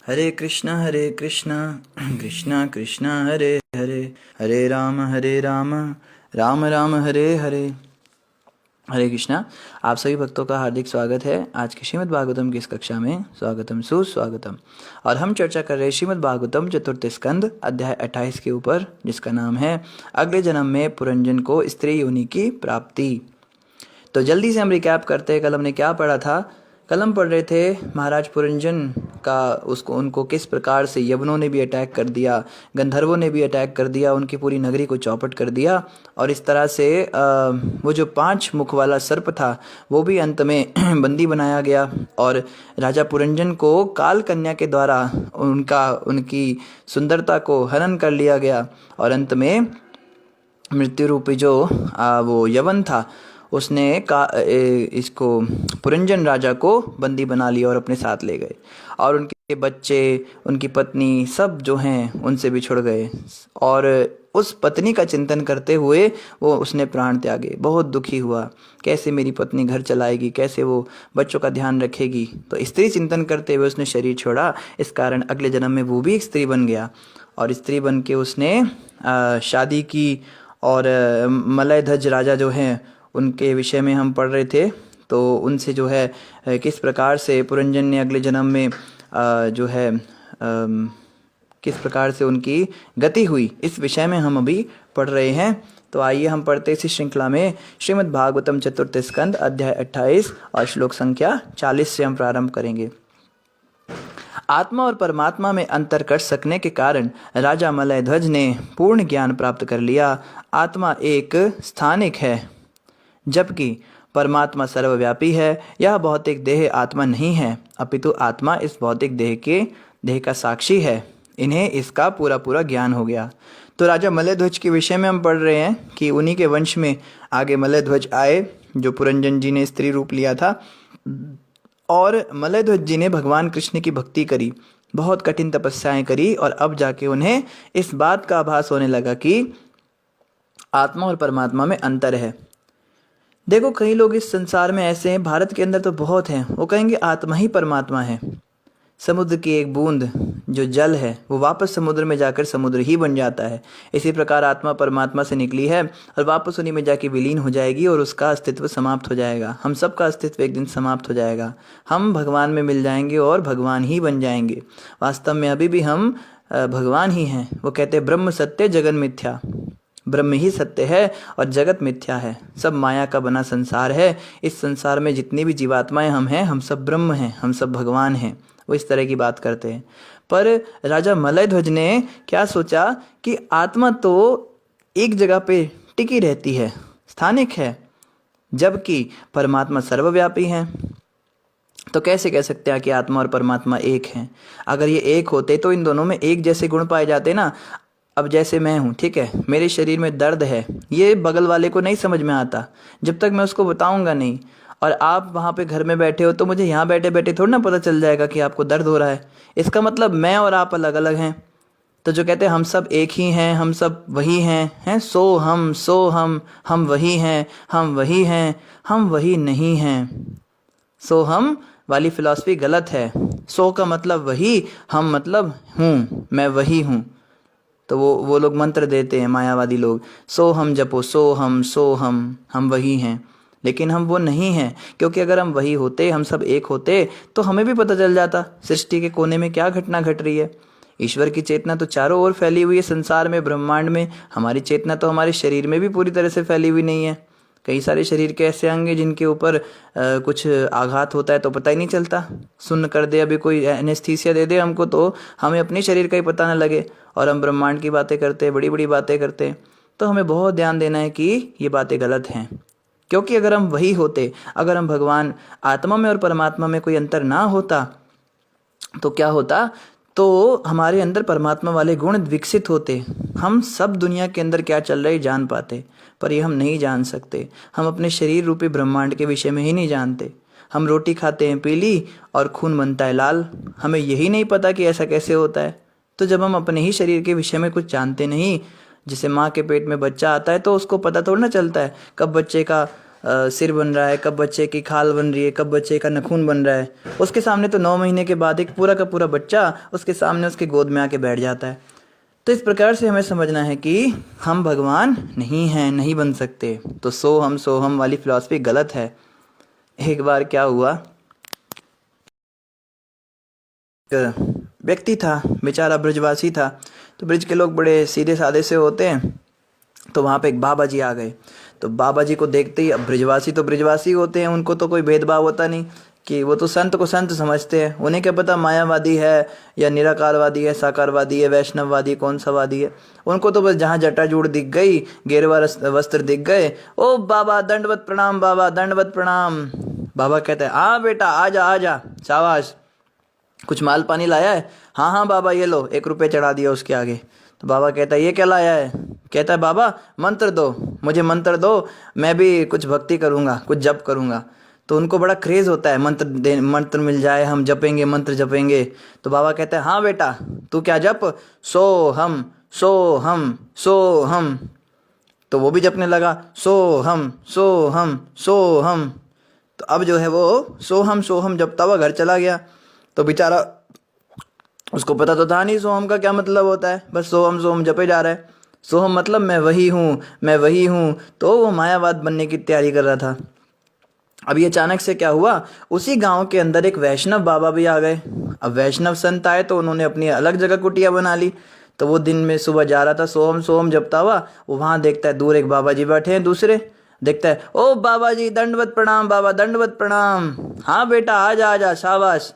हरे कृष्णा कृष्णा कृष्णा हरे हरे, हरे राम राम राम हरे हरे। हरे कृष्णा। आप सभी भक्तों का हार्दिक स्वागत है आज की श्रीमद् भागवतम की इस कक्षा में। स्वागतम सुस्वागतम। और हम चर्चा कर रहे हैं श्रीमद् भागवतम चतुर्थ स्कंद अध्याय 28 के ऊपर, जिसका नाम है अगले जन्म में पुरंजन को स्त्री योनि की प्राप्ति। तो जल्दी से हम रिकैप करते हैं। कल हमने क्या पढ़ा था? कल हम पढ़ रहे थे महाराज पुरंजन का उनको किस प्रकार से यवनों ने भी अटैक कर दिया, गंधर्वों ने भी अटैक कर दिया, उनकी पूरी नगरी को चौपट कर दिया। और इस तरह से वो जो 5 मुख वाला सर्प था वो भी अंत में बंदी बनाया गया और राजा पुरंजन को काल कन्या के द्वारा उनकी सुंदरता को हनन कर लिया गया। और अंत में मृत्यु रूपी जो वो यवन था उसने इसको पुरंजन राजा को बंदी बना लिया और अपने साथ ले गए। और उनके बच्चे, उनकी पत्नी सब जो हैं उनसे बिछुड़ गए। और उस पत्नी का चिंतन करते हुए वो उसने प्राण त्यागे। बहुत दुखी हुआ, कैसे मेरी पत्नी घर चलाएगी, कैसे वो बच्चों का ध्यान रखेगी। तो स्त्री चिंतन करते हुए उसने शरीर छोड़ा। इस कारण अगले जन्म में वो भी एक स्त्री बन गया और स्त्री बन के उसने शादी की। और मलयध्वज राजा जो हैं उनके विषय में हम पढ़ रहे थे। तो उनसे जो है किस प्रकार से पुरंजन ने अगले जन्म में जो है किस प्रकार से उनकी गति हुई, इस विषय में हम अभी पढ़ रहे हैं। तो आइए हम पढ़ते इसी श्रृंखला में श्रीमद् भागवतम चतुर्थ स्कंद अध्याय 28 और श्लोक संख्या 40 से हम प्रारंभ करेंगे। आत्मा और परमात्मा में अंतर कर सकने के कारण राजा मलयध्वज ने पूर्ण ज्ञान प्राप्त कर लिया। आत्मा एक स्थानिक है जबकि परमात्मा सर्वव्यापी है। यह भौतिक देह आत्मा नहीं है, अपितु आत्मा इस भौतिक देह का साक्षी है। इन्हें इसका पूरा पूरा ज्ञान हो गया। तो राजा मलयध्वज के विषय में हम पढ़ रहे हैं कि उन्हीं के वंश में आगे मलयध्वज आए, जो पुरंजन जी ने स्त्री रूप लिया था। और मलयध्वज जी ने भगवान कृष्ण की भक्ति करी, बहुत कठिन तपस्याएं करी। और अब जाके उन्हें इस बात का आभास होने लगा कि आत्मा और परमात्मा में अंतर है। देखो, कई लोग इस संसार में ऐसे हैं, भारत के अंदर तो बहुत हैं, वो कहेंगे आत्मा ही परमात्मा है। समुद्र की एक बूंद जो जल है वो वापस समुद्र में जाकर समुद्र ही बन जाता है। इसी प्रकार आत्मा परमात्मा से निकली है और वापस उन्हीं में जाके विलीन हो जाएगी और उसका अस्तित्व समाप्त हो जाएगा। हम सब का अस्तित्व एक दिन समाप्त हो जाएगा। हम भगवान में मिल जाएंगे और भगवान ही बन जाएंगे। वास्तव में अभी भी हम भगवान ही हैं। वो कहते हैं ब्रह्म सत्य जगन मिथ्या। ब्रह्म ही सत्य है और जगत मिथ्या है। सब माया का बना संसार है। इस संसार में जितनी भी जीवात्माएं हम हैं, हम सब ब्रह्म हैं, हम सब भगवान हैं। वो इस तरह की बात करते हैं। पर राजा मलयध्वज ने क्या सोचा कि आत्मा तो एक जगह पे टिकी रहती है, स्थानिक है, जबकि परमात्मा सर्वव्यापी है। तो कैसे कह सकते हैं कि आत्मा और परमात्मा एक हैं? अगर ये एक होते तो इन दोनों में एक जैसे गुण पाए जाते ना। अब जैसे मैं हूँ, ठीक है, मेरे शरीर में दर्द है, ये बगल वाले को नहीं समझ में आता जब तक मैं उसको बताऊंगा नहीं। और आप वहाँ पे घर में बैठे हो तो मुझे यहाँ बैठे बैठे थोड़ा ना पता चल जाएगा कि आपको दर्द हो रहा है। इसका मतलब मैं और आप अलग अलग हैं। तो जो कहते हैं हम सब एक ही हैं, हम सब वही हैं, सो हम वही हैं, हम वही हैं, हम वही नहीं हैं। सो हम वाली फिलॉसफी गलत है। सो का मतलब वही, हम मतलब हूँ, मैं वही हूँ। तो वो लोग मंत्र देते हैं, मायावादी लोग, सो हम जपो, सो हम वही हैं। लेकिन हम वो नहीं हैं, क्योंकि अगर हम वही होते, हम सब एक होते, तो हमें भी पता चल जाता सृष्टि के कोने में क्या घटना घट रही है। ईश्वर की चेतना तो चारों ओर फैली हुई है संसार में, ब्रह्मांड में। हमारी चेतना तो हमारे शरीर में भी पूरी तरह से फैली हुई नहीं है। कई सारे शरीर के ऐसे अंग हैं जिनके ऊपर कुछ आघात होता है तो पता ही नहीं चलता। सुन्न कर दे, अभी कोई एनेस्थीसिया दे दे हमको तो हमें अपने शरीर का ही पता न लगे, और हम ब्रह्मांड की बातें करते हैं, बड़ी बड़ी बातें करते हैं। तो हमें बहुत ध्यान देना है कि ये बातें गलत हैं। क्योंकि अगर हम वही होते, अगर हम भगवान आत्मा में और परमात्मा में कोई अंतर ना होता तो क्या होता? तो हमारे अंदर परमात्मा वाले गुण विकसित होते। हम सब दुनिया के अंदर क्या चल रहा है जान पाते, पर ये हम नहीं जान सकते। हम अपने शरीर रूपी ब्रह्मांड के विषय में ही नहीं जानते। हम रोटी खाते हैं पीली और खून बनता है लाल, हमें यही नहीं पता कि ऐसा कैसे होता है। तो जब हम अपने ही शरीर के विषय में कुछ जानते नहीं, जैसे माँ के पेट में बच्चा आता है तो उसको पता थोड़ा ना चलता है कब बच्चे का सिर बन रहा है, कब बच्चे की खाल बन रही है, कब बच्चे का नखून बन रहा है। उसके सामने तो 9 महीने के बाद एक पूरा का पूरा बच्चा उसके सामने उसके गोद में आके बैठ जाता है। तो इस प्रकार से हमें समझना है कि हम भगवान नहीं हैं, नहीं बन सकते। तो सो हम वाली फिलॉसफी गलत है। एक बार क्या हुआ, व्यक्ति था बेचारा, ब्रजवासी था। तो ब्रज के लोग बड़े सीधे साधे से होते हैं। तो वहाँ पे एक बाबा जी आ गए। तो बाबा जी को देखते ही, अब ब्रजवासी तो ब्रजवासी होते हैं, उनको तो कोई भेदभाव होता नहीं कि वो तो संत को संत समझते हैं। उन्हें क्या पता मायावादी है या निराकारवादी है, साकारवादी है, वैष्णववादी, कौन सा वादी है। उनको तो बस जहाँ जटाजूड़ दिख गई, गेरुआ वस्त्र दिख गए, ओ बाबा दंडवत प्रणाम, बाबा दंडवत प्रणाम। बाबा कहते हैं हाँ बेटा आजा आजा, शाबाश, कुछ माल पानी लाया है? हाँ हाँ बाबा ये लो, 1 रुपये चढ़ा दिया उसके आगे। तो बाबा कहता है ये क्या लाया है? कहता है बाबा मंत्र दो, मुझे मंत्र दो, मैं भी कुछ भक्ति करूँगा, कुछ जप करूँगा। तो उनको बड़ा क्रेज़ होता है, मंत्र मिल जाए, हम जपेंगे, मंत्र जपेंगे। तो बाबा कहते हैं हाँ बेटा तू क्या जप, सो हम सो हम सो हम। तो वो भी जपने लगा, सो हम सो हम सो हम। तो अब जो है वो सो हम जपता हुआ घर चला गया। तो बेचारा, उसको पता तो था नहीं सोहम का क्या मतलब होता है, बस सोहम जपे जा रहा है। सोहम मतलब मैं वही हूँ, मैं वही हूँ। तो वो मायावाद बनने की तैयारी कर रहा था। अब ये अचानक से क्या हुआ, उसी गांव के अंदर एक वैष्णव बाबा भी आ गए। अब वैष्णव संत आए तो उन्होंने अपनी अलग जगह कुटिया बना ली। तो वो दिन में सुबह जा रहा था सोहम जपता हुआ, वो वहाँ देखता है दूर एक बाबा जी बैठे हैं, दूसरे देखता है, ओ बाबा जी दंडवत प्रणाम, बाबा दंडवत प्रणाम। हाँ बेटा आजा आजा, शाबाश,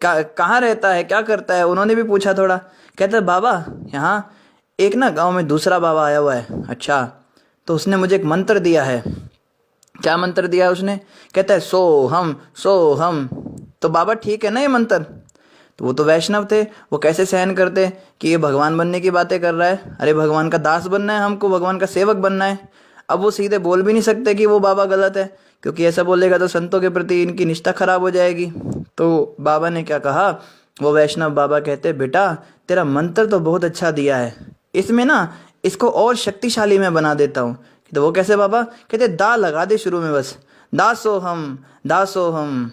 कहाँ रहता है, क्या करता है? उन्होंने भी पूछा थोड़ा। कहता है बाबा यहाँ एक ना गांव में दूसरा बाबा आया हुआ है। अच्छा, तो उसने मुझे एक मंत्र दिया है। क्या मंत्र दिया है उसने? कहता है सो हम। तो बाबा ठीक है ना ये मंत्र? तो वो तो वैष्णव थे, वो कैसे सहन करते कि ये भगवान बनने की बातें कर रहा है। अरे भगवान का दास बनना है हमको, भगवान का सेवक बनना है। अब वो सीधे बोल भी नहीं सकते कि वो बाबा गलत है, क्योंकि ऐसा बोलेगा तो संतों के प्रति इनकी निष्ठा खराब हो जाएगी। तो बाबा ने क्या कहा, वो वैष्णव बाबा कहते बेटा तेरा मंत्र तो बहुत अच्छा दिया है, इसमें ना इसको और शक्तिशाली मैं बना देता हूँ। तो वो कैसे बाबा? कहते दा लगा दे शुरू में, बस दासो हम दासो हम।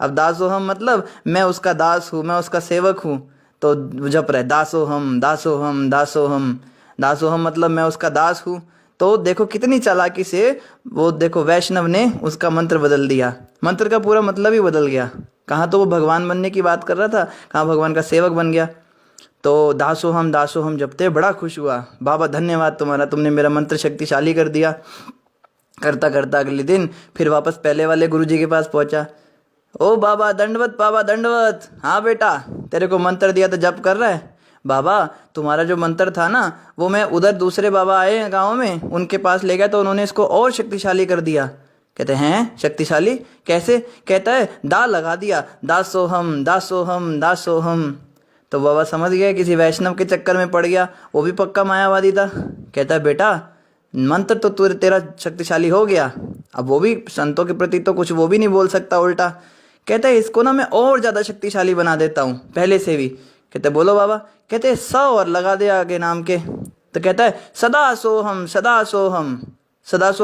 अब दासो हम मतलब मैं उसका दास हूँ, मैं उसका सेवक हूँ। तो जप रहे दासो हम दासो हम दासो हम। दासो हम मतलब मैं उसका दास हूँ। तो देखो कितनी चालाकी से वो, देखो वैष्णव ने उसका मंत्र बदल दिया, मंत्र का पूरा मतलब ही बदल गया। कहाँ तो वो भगवान बनने की बात कर रहा था, कहाँ भगवान का सेवक बन गया। तो दासो हम जपते बड़ा खुश हुआ, बाबा धन्यवाद तुम्हारा, तुमने मेरा मंत्र शक्तिशाली कर दिया। करता करता अगले दिन फिर वापस पहले वाले गुरुजी के पास पहुंचा। ओ बाबा दंडवत। हाँ बेटा तेरे को मंत्र दिया तो जप कर रहा है? बाबा तुम्हारा जो मंत्र था ना, वो मैं उधर दूसरे बाबा आए हैं गाँव में, उनके पास ले गया तो उन्होंने इसको और शक्तिशाली कर दिया। कहते हैं शक्तिशाली कैसे? कहता है दा लगा दिया, दासो हम। तो बाबा समझ गए किसी वैष्णव के चक्कर में पड़ गया, वो भी पक्का मायावादी था। कहता है बेटा मंत्र तो तेरा शक्तिशाली हो गया, अब वो भी संतों के प्रति तो कुछ वो भी नहीं बोल सकता उल्टा। कहता है इसको ना मैं और ज़्यादा शक्तिशाली बना देता हूँ पहले से भी। कहते बोलो बाबा? कहते 100 और लगा दे आगे नाम के। तो कहता है सदा सो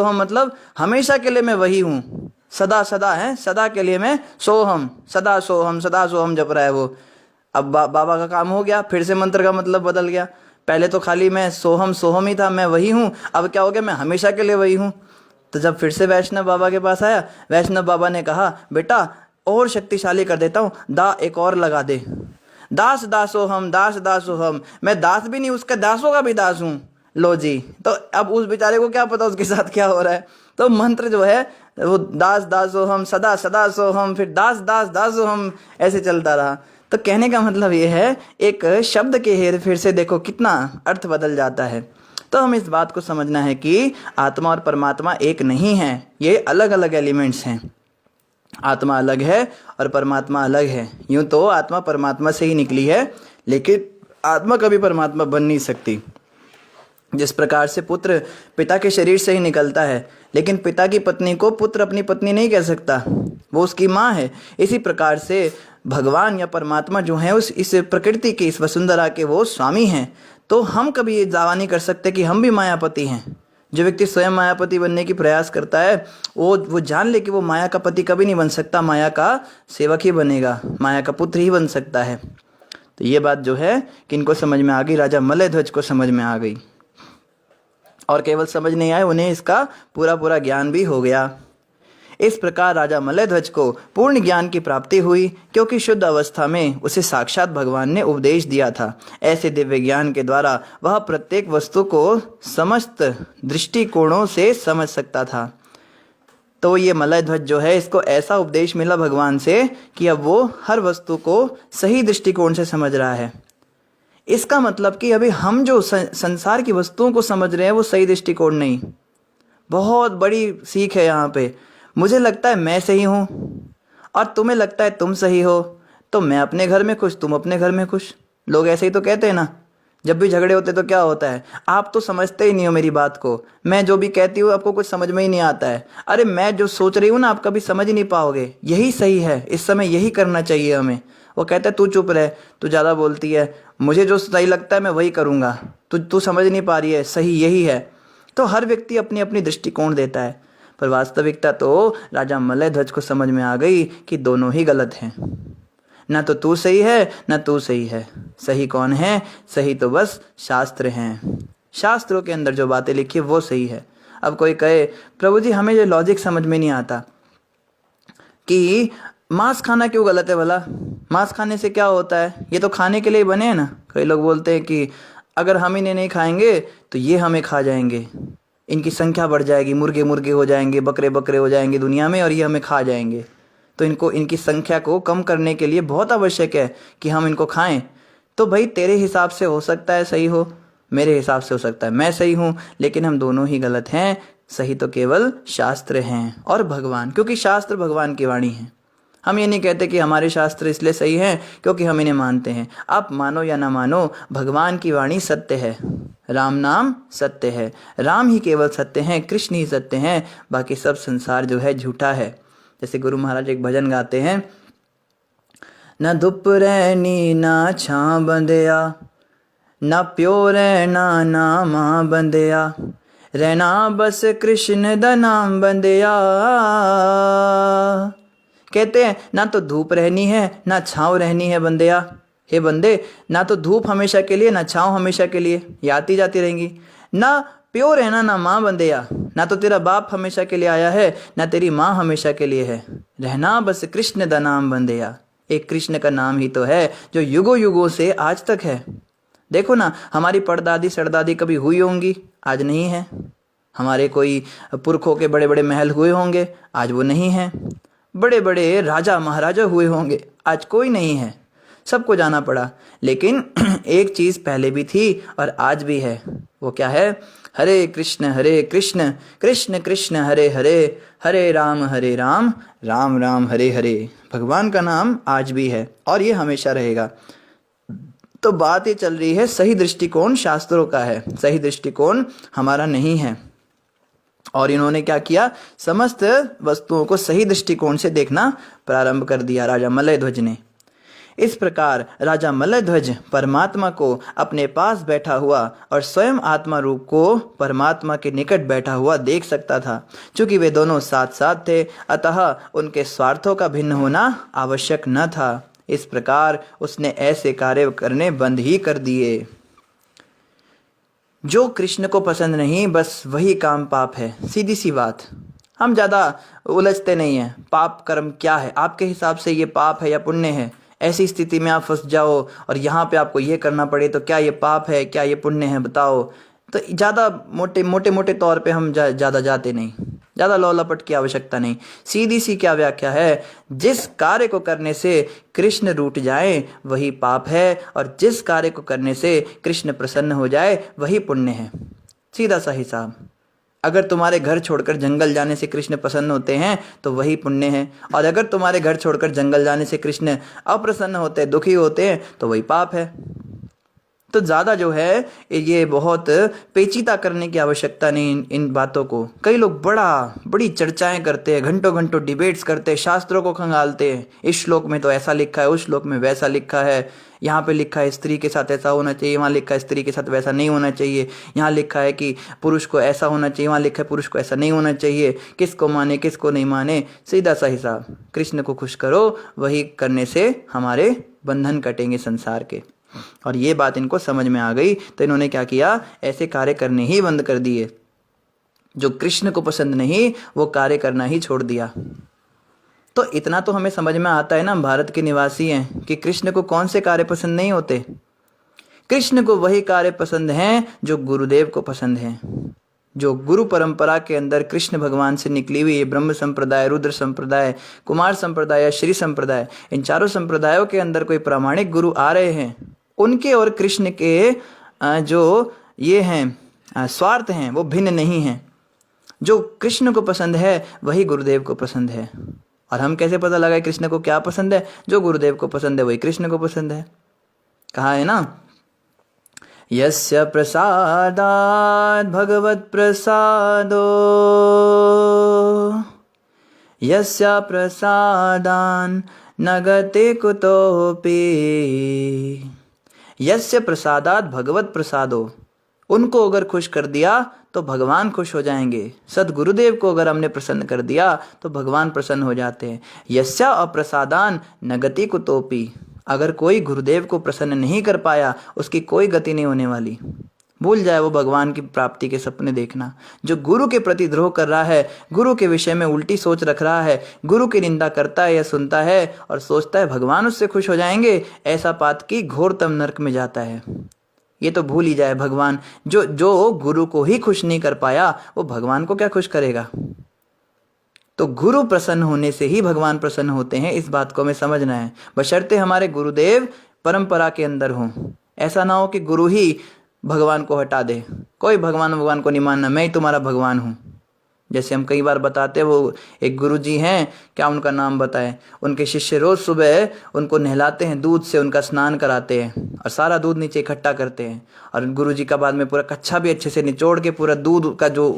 हम मतलब हमेशा के लिए मैं वही हूँ। सदा है, सदा के लिए मैं सोहम, सदा सो हम जप रहा है वो। अब बाबा का काम हो गया, फिर से मंत्र का मतलब बदल गया। पहले तो खाली मैं सोहम ही था, मैं वही हूँ, अब क्या हो गया, मैं हमेशा के लिए वही हूँ। तो जब फिर से वैष्णव बाबा के पास आया, वैष्णव बाबा ने कहा बेटा और शक्तिशाली कर देता हूँ, दा एक और लगा दे, दासो हम। मैं दास भी नहीं, उसका दासों का भी दास हूँ। लो जी, तो अब उस बेचारे को क्या पता उसके साथ क्या हो रहा है। तो मंत्र जो है वो दासो हम, सदा सो हम, फिर दासो हम, ऐसे चलता रहा। तो कहने का मतलब ये है, एक शब्द के हेर फेर से देखो कितना अर्थ बदल जाता है। तो हमें इस बात को समझना है कि आत्मा और परमात्मा एक नहीं है, ये अलग अलग एलिमेंट्स हैं। आत्मा अलग है और परमात्मा अलग है। यूं तो आत्मा परमात्मा से ही निकली है, लेकिन आत्मा कभी परमात्मा बन नहीं सकती। जिस प्रकार से पुत्र पिता के शरीर से ही निकलता है, लेकिन पिता की पत्नी को पुत्र अपनी पत्नी नहीं कह सकता, वो उसकी माँ है। इसी प्रकार से भगवान या परमात्मा जो है इस प्रकृति के, इस वसुंधरा के वो स्वामी हैं। तो हम कभी ये दावा नहीं कर सकते कि हम भी मायापति हैं। जो व्यक्ति स्वयं मायापति बनने की प्रयास करता है वो जान ले कि वो माया का पति कभी नहीं बन सकता, माया का सेवक ही बनेगा, माया का पुत्र ही बन सकता है। तो ये बात जो है किनको समझ में आ गई? राजा मलयध्वज को समझ में आ गई। और केवल समझ नहीं आए, उन्हें इसका पूरा पूरा ज्ञान भी हो गया। इस प्रकार राजा मलयध्वज को पूर्ण ज्ञान की प्राप्ति हुई, क्योंकि शुद्ध अवस्था में उसे साक्षात भगवान ने उपदेश दिया था। ऐसे दिव्य ज्ञान के द्वारा वह प्रत्येक वस्तु को समस्त दृष्टिकोणों से समझ सकता था। तो ये मलयध्वज जो है, इसको ऐसा उपदेश मिला भगवान से कि अब वो हर वस्तु को सही दृष्टिकोण से समझ रहा है। इसका मतलब कि अभी हम जो संसार की वस्तुओं को समझ रहे हैं वो सही दृष्टिकोण नहीं। बहुत बड़ी सीख है यहाँ पे। मुझे लगता है मैं सही हूँ और तुम्हें लगता है तुम सही हो, तो मैं अपने घर में खुश, तुम अपने घर में खुश। लोग ऐसे ही तो कहते हैं ना, जब भी झगड़े होते तो क्या होता है, आप तो समझते ही नहीं हो मेरी बात को, मैं जो भी कहती हूँ आपको कुछ समझ में ही नहीं आता है। अरे मैं जो सोच रही हूँ ना आप कभी समझ ही नहीं पाओगे, यही सही है, इस समय यही करना चाहिए हमें। वो कहता है तू चुप रह, तू ज़्यादा बोलती है, मुझे जो सही लगता है मैं वही करूँगा, तू समझ नहीं पा रही है, सही यही है। तो हर व्यक्ति अपनी अपनी दृष्टिकोण देता है, पर वास्तविकता तो राजा मलयध्वज को समझ में आ गई कि दोनों ही गलत हैं। ना तो तू सही है ना तू सही है। सही कौन है? सही तो बस शास्त्र हैं। शास्त्रों के अंदर जो बातें लिखी है वो सही है। अब कोई कहे प्रभु जी हमें ये लॉजिक समझ में नहीं आता कि मांस खाना क्यों गलत है भला? मांस खाने से क्या होता है? ये तो खाने के लिए बने हैं ना। कई लोग बोलते हैं कि अगर हम इन्हें नहीं खाएंगे तो ये हमें खा जाएंगे, इनकी संख्या बढ़ जाएगी, मुर्गे मुर्गे हो जाएंगे, बकरे बकरे हो जाएंगे दुनिया में और ये हमें खा जाएंगे। तो इनकी संख्या को कम करने के लिए बहुत आवश्यक है कि हम इनको खाएं। तो भाई तेरे हिसाब से हो सकता है सही हो, मेरे हिसाब से हो सकता है मैं सही हूँ, लेकिन हम दोनों ही गलत हैं। सही तो केवल शास्त्र हैं और भगवान, क्योंकि शास्त्र भगवान की वाणी है। हम ये नहीं कहते कि हमारे शास्त्र इसलिए सही हैं क्योंकि हम इन्हें मानते हैं। आप मानो या ना मानो, भगवान की वाणी सत्य है, राम नाम सत्य है, राम ही केवल सत्य हैं, कृष्ण ही सत्य हैं, बाकी सब संसार जो है झूठा है। जैसे गुरु महाराज एक भजन गाते हैं, न धुप रहनी ना छां बंदिया, ना प्यो रहना ना मां बंदिया, रहना बस कृष्ण दा नाम बंदिया। कहते हैं ना तो धूप रहनी है ना छाँव रहनी है बंदिया। हे बंदे, ना तो धूप हमेशा के लिए ना छाँव हमेशा के लिए, ये आती जाती रहेंगी। ना प्यो रहना ना माँ बंदिया, ना तो तेरा बाप हमेशा के लिए आया है ना तेरी माँ हमेशा के लिए है। रहना बस कृष्ण दा नाम बंदिया। एक कृष्ण का नाम ही तो है जो युगों युगों से आज तक है। देखो ना, हमारी परदादी सरदादी कभी हुई होंगी, आज नहीं है। हमारे कोई पुरखों के बड़े बड़े महल हुए होंगे, आज वो नहीं है। बड़े बड़े राजा महाराजा हुए होंगे, आज कोई नहीं है। सबको जाना पड़ा, लेकिन एक चीज पहले भी थी और आज भी है। वो क्या है? हरे कृष्ण कृष्ण कृष्ण हरे हरे, हरे राम राम राम हरे हरे। भगवान का नाम आज भी है और ये हमेशा रहेगा। तो बात ये चल रही है, सही दृष्टिकोण शास्त्रों का है, सही दृष्टिकोण हमारा नहीं है। और इन्होंने क्या किया? समस्त वस्तुओं को सही दृष्टिकोण से देखना प्रारंभ कर दिया राजा मलयध्वज ने। इस प्रकार राजा मलयध्वज परमात्मा को अपने पास बैठा हुआ और स्वयं आत्मा रूप को परमात्मा के निकट बैठा हुआ देख सकता था। चूंकि वे दोनों साथ साथ थे, अतः उनके स्वार्थों का भिन्न होना आवश्यक न था। इस प्रकार उसने ऐसे कार्य करने बंद ही कर दिए। जो कृष्ण को पसंद नहीं, बस वही काम पाप है। सीधी सी बात, हम ज़्यादा उलझते नहीं हैं। पाप कर्म क्या है, आपके हिसाब से ये पाप है या पुण्य है? ऐसी स्थिति में आप फंस जाओ और यहाँ पे आपको ये करना पड़े तो क्या ये पाप है, क्या ये पुण्य है, बताओ। तो ज़्यादा मोटे तौर पे हम ज़्यादा जाते नहीं, ज़्यादा लौलापट की आवश्यकता नहीं। सीधी सी क्या व्याख्या है? जिस कार्य को करने से कृष्ण रूठ जाए वही पाप है, और जिस कार्य को करने से कृष्ण प्रसन्न हो जाए वही पुण्य है। सीधा सा हिसाब। अगर तुम्हारे घर छोड़कर जंगल जाने से कृष्ण प्रसन्न होते हैं तो वही पुण्य है, और अगर तुम्हारे घर छोड़कर जंगल जाने से कृष्ण अप्रसन्न होते हैं, दुखी होते हैं, तो वही पाप है। तो ज़्यादा जो है ये बहुत पेचीदा करने की आवश्यकता नहीं इन बातों को। कई लोग बड़ी चर्चाएं करते हैं, घंटों घंटों डिबेट्स करते हैं, शास्त्रों को खंगालते हैं। इस श्लोक में तो ऐसा लिखा है, उस श्लोक में वैसा लिखा है, यहाँ पे लिखा है स्त्री के साथ ऐसा होना चाहिए, वहाँ लिखा है स्त्री के साथ वैसा नहीं होना चाहिए, यहाँ लिखा है कि पुरुष को ऐसा होना चाहिए, वहाँ लिखा है पुरुष को ऐसा नहीं होना चाहिए। किसको माने किसको नहीं माने, सीधा सा हिसाब। कृष्ण को खुश करो, वही करने से हमारे बंधन कटेंगे संसार के। और ये बात इनको समझ में आ गई तो इन्होंने क्या किया, ऐसे कार्य करने ही बंद कर दिए। जो कृष्ण को पसंद नहीं वो कार्य करना ही छोड़ दिया। तो इतना तो हमें समझ में आता है ना, हम भारत के निवासी हैं, कि कृष्ण को कौन से कार्य पसंद नहीं होते। कृष्ण को वही कार्य पसंद हैं जो गुरुदेव को पसंद हैं। जो गुरु परंपरा के अंदर कृष्ण भगवान से निकली हुई ब्रह्म संप्रदाय, रुद्र संप्रदाय, कुमार संप्रदाय, श्री संप्रदाय, इन चारों संप्रदायों के अंदर कोई प्रामाणिक गुरु आ रहे हैं, उनके और कृष्ण के जो ये हैं स्वार्थ हैं वो भिन्न नहीं हैं। जो कृष्ण को पसंद है वही गुरुदेव को पसंद है। और हम कैसे पता लगाए कृष्ण को क्या पसंद है? जो गुरुदेव को पसंद है वही कृष्ण को पसंद है। कहा है ना, यस्य प्रसादात् भगवत प्रसादो, यस्य प्रसादान् न गते कुतोपि। यस्य प्रसादात् भगवत प्रसादो, उनको अगर खुश कर दिया तो भगवान खुश हो जाएंगे। सदगुरुदेव को अगर हमने प्रसन्न कर दिया तो भगवान प्रसन्न हो जाते हैं। यस्या अप्रसादान न गति कुतोपि, अगर कोई गुरुदेव को प्रसन्न नहीं कर पाया उसकी कोई गति नहीं होने वाली। भूल जाए वो भगवान की प्राप्ति के सपने देखना। जो गुरु के प्रति द्रोह कर रहा है, गुरु के विषय में उल्टी सोच रख रहा है, गुरु की निंदा करता है या सुनता है और सोचता है भगवान उससे खुश हो जाएंगे, ऐसा पातकी घोरतम नरक में जाता है। ये तो भूल ही जाए भगवान। जो गुरु को ही खुश नहीं कर पाया वो भगवान को क्या खुश करेगा। तो गुरु प्रसन्न होने से ही भगवान प्रसन्न होते हैं, इस बात को हमें समझना है। बशर्ते हमारे गुरुदेव परंपरा के अंदर हों। ऐसा ना हो कि गुरु ही भगवान को हटा दे। कोई भगवान को नहीं मानना, मैं ही तुम्हारा भगवान हूँ। जैसे हम कई बार बताते, वो एक गुरुजी हैं, क्या उनका नाम बताएं, उनके शिष्य रोज सुबह उनको नहलाते हैं, दूध से उनका स्नान कराते हैं और सारा दूध नीचे इकट्ठा करते हैं। और गुरुजी का बाद में पूरा कच्छा भी अच्छे से निचोड़ के पूरा दूध का जो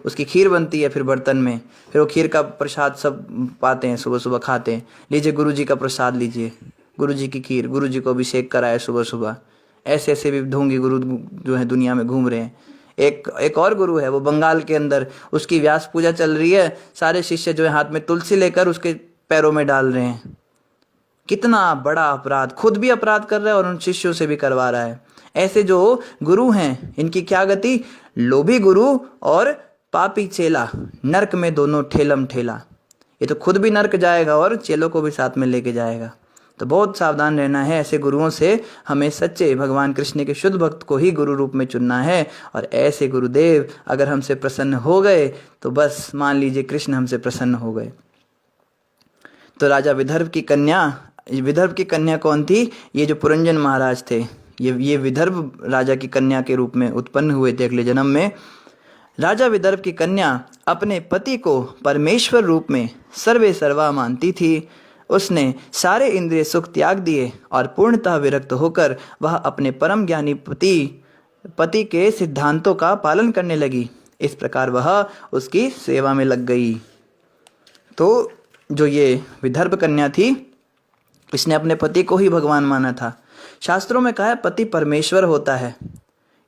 उसकी खीर बनती है फिर बर्तन में, फिर वो खीर का प्रसाद सब पाते हैं, सुबह सुबह खाते हैं। लीजिए गुरुजी का प्रसाद लीजिए, गुरुजी की खीर, गुरुजी को अभिषेक कराए सुबह सुबह। ऐसे ऐसे भी ढोंगी गुरु जो है दुनिया में घूम रहे हैं। एक और गुरु है, वो बंगाल के अंदर, उसकी व्यास पूजा चल रही है, सारे शिष्य जो है हाथ में तुलसी लेकर उसके पैरों में डाल रहे हैं। कितना बड़ा अपराध, खुद भी अपराध कर रहा है और उन शिष्यों से भी करवा रहा है। ऐसे जो गुरु हैं इनकी क्या गति, लोभी गुरु और पापी चेला, नरक में दोनों ठेलम ठेला। ये तो खुद भी नरक जाएगा और चेलों को भी साथ में लेके जाएगा। तो बहुत सावधान रहना है ऐसे गुरुओं से। हमें सच्चे भगवान कृष्ण के शुद्ध भक्त को ही गुरु रूप में चुनना है। और ऐसे गुरुदेव अगर हमसे प्रसन्न हो गए तो बस मान लीजिए कृष्ण हमसे प्रसन्न हो गए। तो राजा विदर्भ की कन्या कौन थी? ये जो पुरंजन महाराज थे, ये विदर्भ राजा की कन्या के रूप में उत्पन्न हुए थे अगले जन्म में। राजा विदर्भ की कन्या अपने पति को परमेश्वर रूप में सर्वे सर्वा मानती थी। उसने सारे इंद्रिय सुख त्याग दिए और पूर्णतः विरक्त होकर वह अपने परम ज्ञानी पति के सिद्धांतों का पालन करने लगी। इस प्रकार वह उसकी सेवा में लग गई। तो जो ये विदर्भ कन्या थी, इसने अपने पति को ही भगवान माना था। शास्त्रों में कहा है पति परमेश्वर होता है।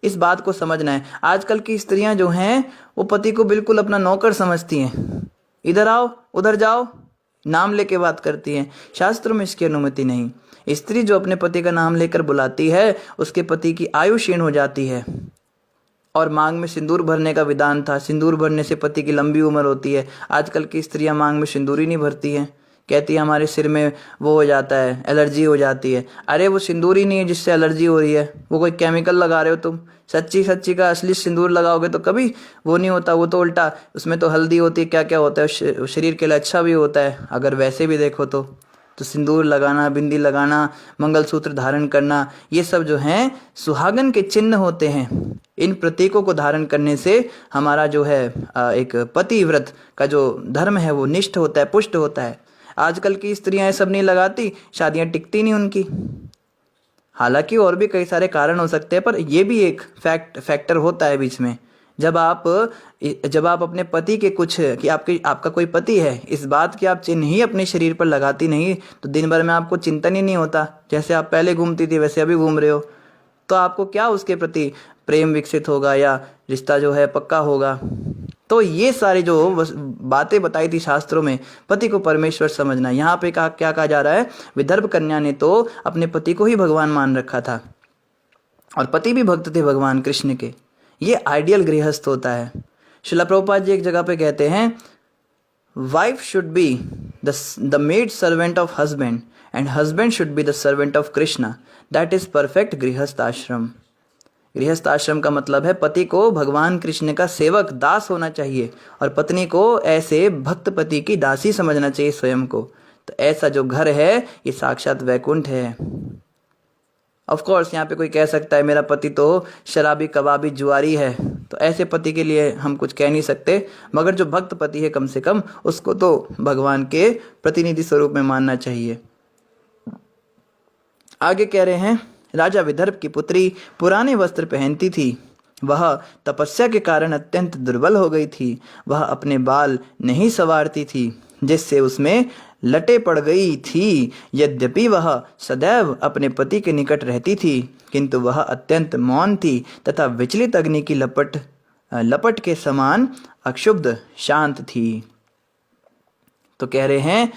इस बात को समझना है। आजकल की स्त्रियां जो हैं वो पति को बिल्कुल अपना नौकर समझती हैं। इधर आओ उधर जाओ नाम लेके बात करती हैं। शास्त्रों में इसकी अनुमति नहीं। स्त्री जो अपने पति का नाम लेकर बुलाती है उसके पति की आयु क्षीण हो जाती है। और मांग में सिंदूर भरने का विधान था, सिंदूर भरने से पति की लंबी उम्र होती है। आजकल की स्त्रियां मांग में सिंदूर ही नहीं भरती हैं, कहती है हमारे सिर में वो हो जाता है, एलर्जी हो जाती है। अरे वो सिंदूर ही नहीं है जिससे एलर्जी हो रही है, वो कोई केमिकल लगा रहे हो तुम। सच्ची का असली सिंदूर लगाओगे तो कभी वो नहीं होता, वो तो उल्टा उसमें तो हल्दी होती है, क्या क्या होता है, शरीर के लिए अच्छा भी होता है। अगर वैसे भी देखो तो सिंदूर लगाना, बिंदी लगाना, मंगलसूत्र धारण करना, ये सब जो हैं सुहागन के चिन्ह होते हैं। इन प्रतीकों को धारण करने से हमारा जो है एक पतिव्रत का जो धर्म है वो निष्ठ होता है, पुष्ट होता है। आजकल की स्त्रियां सब नहीं लगाती, शादियां टिकती नहीं उनकी। हालांकि और भी कई सारे कारण हो सकते हैं, पर ये भी एक फैक्टर होता है बीच में। जब आप अपने पति के कुछ कि आपका कोई पति है, इस बात की आप चिन्ह ही अपने शरीर पर लगाती नहीं, तो दिन भर में आपको चिंतन ही नहीं होता। जैसे आप पहले घूमती थी वैसे अभी घूम रहे हो, तो आपको क्या उसके प्रति प्रेम विकसित होगा या रिश्ता जो है पक्का होगा। तो ये सारी जो बातें बताई थी शास्त्रों में, पति को परमेश्वर समझना, यहाँ पे क्या कहा जा रहा है, विदर्भ कन्या ने तो अपने पति को ही भगवान मान रखा था और पति भी भक्त थे भगवान कृष्ण के। ये आइडियल गृहस्थ होता है। श्रील प्रभुपाद जी एक जगह पे कहते हैं, wife should be the maid servant of husband and husband should be the servant of Krishna, that is perfect गृहस्थ आश्रम। गृहस्थ आश्रम का मतलब है पति को भगवान कृष्ण का सेवक दास होना चाहिए और पत्नी को ऐसे भक्त पति की दासी समझना चाहिए स्वयं को। तो ऐसा जो घर है ये साक्षात वैकुंठ है। ऑफ कोर्स यहाँ पे कोई कह सकता है मेरा पति तो शराबी कबाबी जुआरी है, तो ऐसे पति के लिए हम कुछ कह नहीं सकते, मगर जो भक्त पति है कम से कम उसको तो भगवान के प्रतिनिधि स्वरूप में मानना चाहिए। आगे कह रहे हैं, राजा विदर्भ की पुत्री पुराने वस्त्र पहनती थी, वह तपस्या के कारण अत्यंत दुर्बल हो गई थी। वह अपने बाल नहीं संवारती थी जिससे उसमें लटे पड़ गई थी। यद्यपि वह सदैव अपने पति के निकट रहती थी, किंतु वह अत्यंत मौन थी तथा विचलित अग्नि की लपट के समान अक्षुब्ध शांत थी। तो कह रहे हैं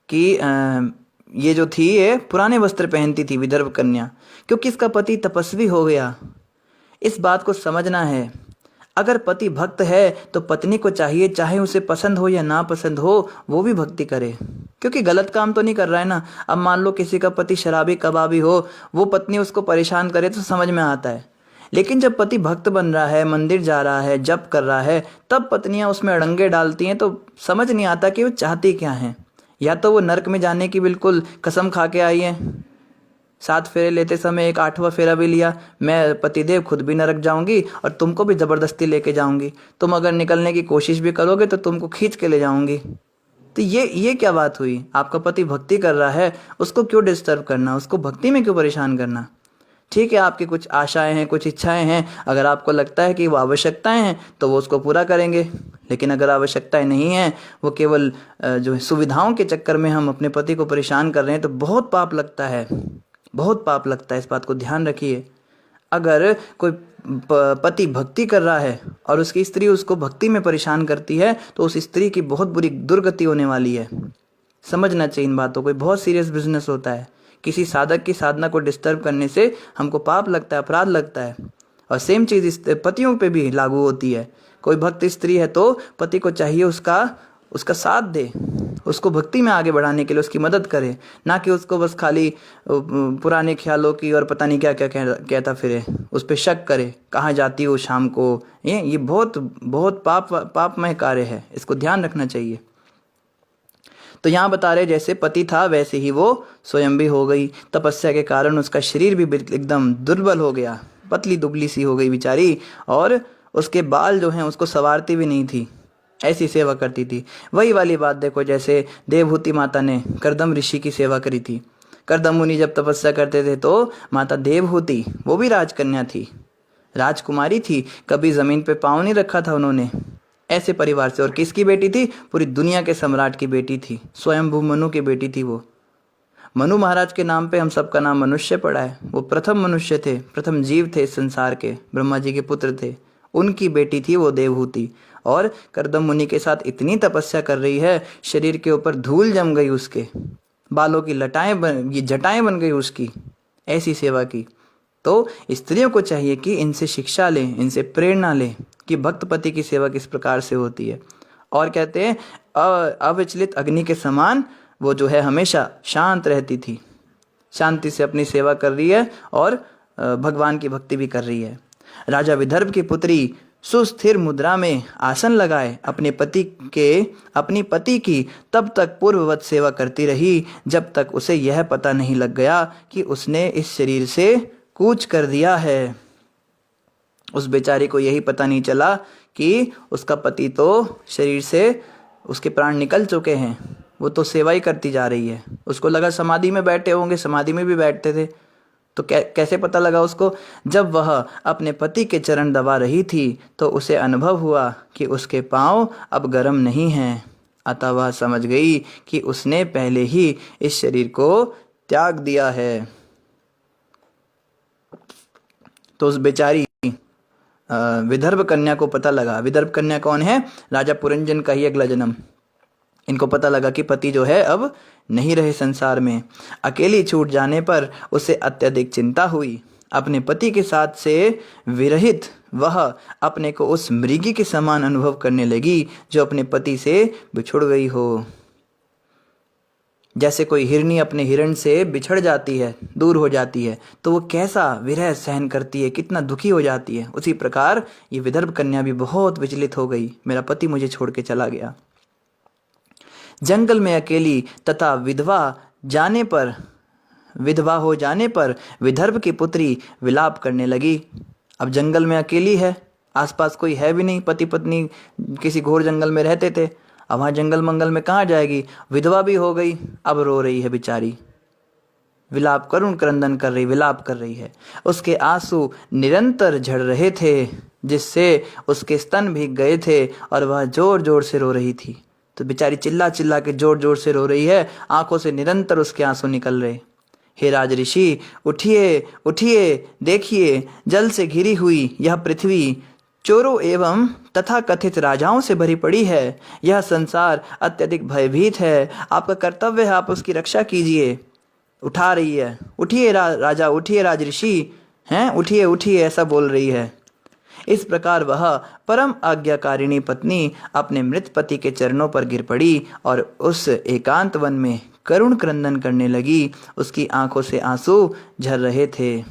कि ये जो थी ये पुराने वस्त्र पहनती थी विदर्भ कन्या, क्योंकि इसका पति तपस्वी हो गया। इस बात को समझना है, अगर पति भक्त है तो पत्नी को चाहिए, चाहे उसे पसंद हो या ना पसंद हो, वो भी भक्ति करे, क्योंकि गलत काम तो नहीं कर रहा है ना। अब मान लो किसी का पति शराबी कबाबी हो, वो पत्नी उसको परेशान करे तो समझ में आता है, लेकिन जब पति भक्त बन रहा है, मंदिर जा रहा है, जप कर रहा है, तब पत्नियां उसमें अड़ंगे डालती हैं तो समझ नहीं आता कि वो चाहती क्या है। या तो वो नरक में जाने की बिल्कुल कसम खा के आई है, 7 फेरे लेते समय एक 8वां फेरा भी लिया, मैं पतिदेव खुद भी नरक जाऊंगी और तुमको भी जबरदस्ती लेके जाऊंगी, तुम अगर निकलने की कोशिश भी करोगे तो तुमको खींच के ले जाऊंगी। तो ये क्या बात हुई? आपका पति भक्ति कर रहा है, उसको क्यों डिस्टर्ब करना, उसको भक्ति में क्यों परेशान करना? ठीक है, आपकी कुछ आशाएं हैं, कुछ इच्छाएं हैं, अगर आपको लगता है कि वो आवश्यकताएं हैं तो वो उसको पूरा करेंगे, लेकिन अगर आवश्यकताएं नहीं हैं, वो केवल जो सुविधाओं के चक्कर में हम अपने पति को परेशान कर रहे हैं, तो बहुत पाप लगता है, बहुत पाप लगता है। इस बात को ध्यान रखिए। अगर कोई पति भक्ति कर रहा है और उसकी स्त्री उसको भक्ति में परेशान करती है, तो उस स्त्री की बहुत बुरी दुर्गति होने वाली है। समझना चाहिए इन बातों को, बहुत सीरियस बिजनेस होता है। किसी साधक की साधना को डिस्टर्ब करने से हमको पाप लगता है, अपराध लगता है। और सेम चीज इस पतियों पे भी लागू होती है। कोई भक्त स्त्री है तो पति को चाहिए उसका साथ दे, उसको भक्ति में आगे बढ़ाने के लिए उसकी मदद करे, ना कि उसको बस खाली पुराने ख्यालों की और पता नहीं क्या क्या कहता फिरे, उस पर शक करे, कहाँ जाती हो शाम को। ये बहुत बहुत पापमय कार्य है, इसको ध्यान रखना चाहिए। तो यहाँ बता रहे जैसे पति था वैसे ही वो स्वयं भी हो गई। तपस्या के कारण उसका शरीर भी एकदम दुर्बल हो गया, पतली दुबली सी हो गई बेचारी, और उसके बाल जो हैं उसको संवारती भी नहीं थी, ऐसी सेवा करती थी। वही वाली बात देखो, जैसे देवहूति माता ने करदम ऋषि की सेवा करी थी। करदम मुनि जब तपस्या करते थे तो माता देवहूति, वो भी राजकन्या थी, राजकुमारी थी, कभी जमीन पे पाँव नहीं रखा था उन्होंने, ऐसे परिवार से। और किसकी बेटी थी? पूरी दुनिया के सम्राट की बेटी थी, स्वयंभू मनु की बेटी थी वो। मनु महाराज के नाम पे हम सबका नाम मनुष्य पड़ा है। वो प्रथम मनुष्य थे, प्रथम जीव थे इस संसार के, ब्रह्मा जी के पुत्र थे, उनकी बेटी थी वो देवहूति। और करदम मुनि के साथ इतनी तपस्या कर रही है, शरीर के ऊपर धूल जम गई, उसके बालों की जटाएं बन गई उसकी, ऐसी सेवा की। तो स्त्रियों को चाहिए कि इनसे शिक्षा लें, इनसे प्रेरणा लें कि भक्त पति की सेवा किस प्रकार से होती है। और कहते हैं अविचलित अग्नि के समान वो जो है हमेशा शांत रहती थी, शांति से अपनी सेवा कर रही है और भगवान की भक्ति भी कर रही है। राजा विदर्भ की पुत्री सुस्थिर मुद्रा में आसन लगाए अपनी पति की तब तक पूर्ववत सेवा करती रही जब तक उसे यह पता नहीं लग गया कि उसने इस शरीर से कूच कर दिया है। उस बेचारी को यही पता नहीं चला कि उसका पति तो शरीर से उसके प्राण निकल चुके हैं, वो तो सेवा ही करती जा रही है। उसको लगा समाधि में बैठे होंगे, समाधि में भी बैठते थे, तो कैसे पता लगा उसको? जब वह अपने पति के चरण दबा रही थी तो उसे अनुभव हुआ कि उसके पांव अब गर्म नहीं हैं। अतः वह समझ गई कि उसने पहले ही इस शरीर को त्याग दिया है। तो उस बेचारी विदर्भ कन्या को पता लगा। विदर्भ कन्या कौन है? राजा पुरंजन का ही अगला जन्म। इनको पता लगा कि पति जो है अब नहीं रहे संसार में। अकेली छूट जाने पर उसे अत्यधिक चिंता हुई। अपने पति के साथ से विरहित वह अपने को उस मृगी के समान अनुभव करने लगी जो अपने पति से बिछुड़ गई हो। जैसे कोई हिरनी अपने हिरण से बिछड़ जाती है, दूर हो जाती है, तो वो कैसा विरह सहन करती है, कितना दुखी हो जाती है, उसी प्रकार ये विदर्भ कन्या भी बहुत विचलित हो गई। मेरा पति मुझे छोड़ के चला गया। जंगल में अकेली तथा विधवा हो जाने पर विदर्भ की पुत्री विलाप करने लगी। अब जंगल में अकेली है, आसपास कोई है भी नहीं, पति पत्नी किसी घोर जंगल में रहते थे, अब वहाँ जंगल मंगल में कहाँ जाएगी? विधवा भी हो गई, अब रो रही है बेचारी, विलाप करुण क्रंदन कर रही, विलाप कर रही है। उसके आंसू निरंतर झड़ रहे थे जिससे उसके स्तन भीग गए थे और वह जोर जोर से रो रही थी। तो बेचारी चिल्ला चिल्ला के जोर जोर से रो रही है, आंखों से निरंतर उसके आंसू निकल रहे। हे राज ऋषि, उठिए उठिए, देखिए जल से घिरी हुई यह पृथ्वी चोरों एवं तथा कथित राजाओं से भरी पड़ी है। यह संसार अत्यधिक भयभीत है, आपका कर्तव्य है, आप उसकी रक्षा कीजिए। उठा रही है, उठिए राजा, उठिए राजऋषि, हैं उठिए उठिए, ऐसा बोल रही है। इस प्रकार वह परम आज्ञाकारिणी पत्नी अपने मृत पति के चरणों पर गिर पड़ी और उस एकांत वन में करुण क्रंदन करने लगी। उसकी आंखों से आंसू झर रहे थे।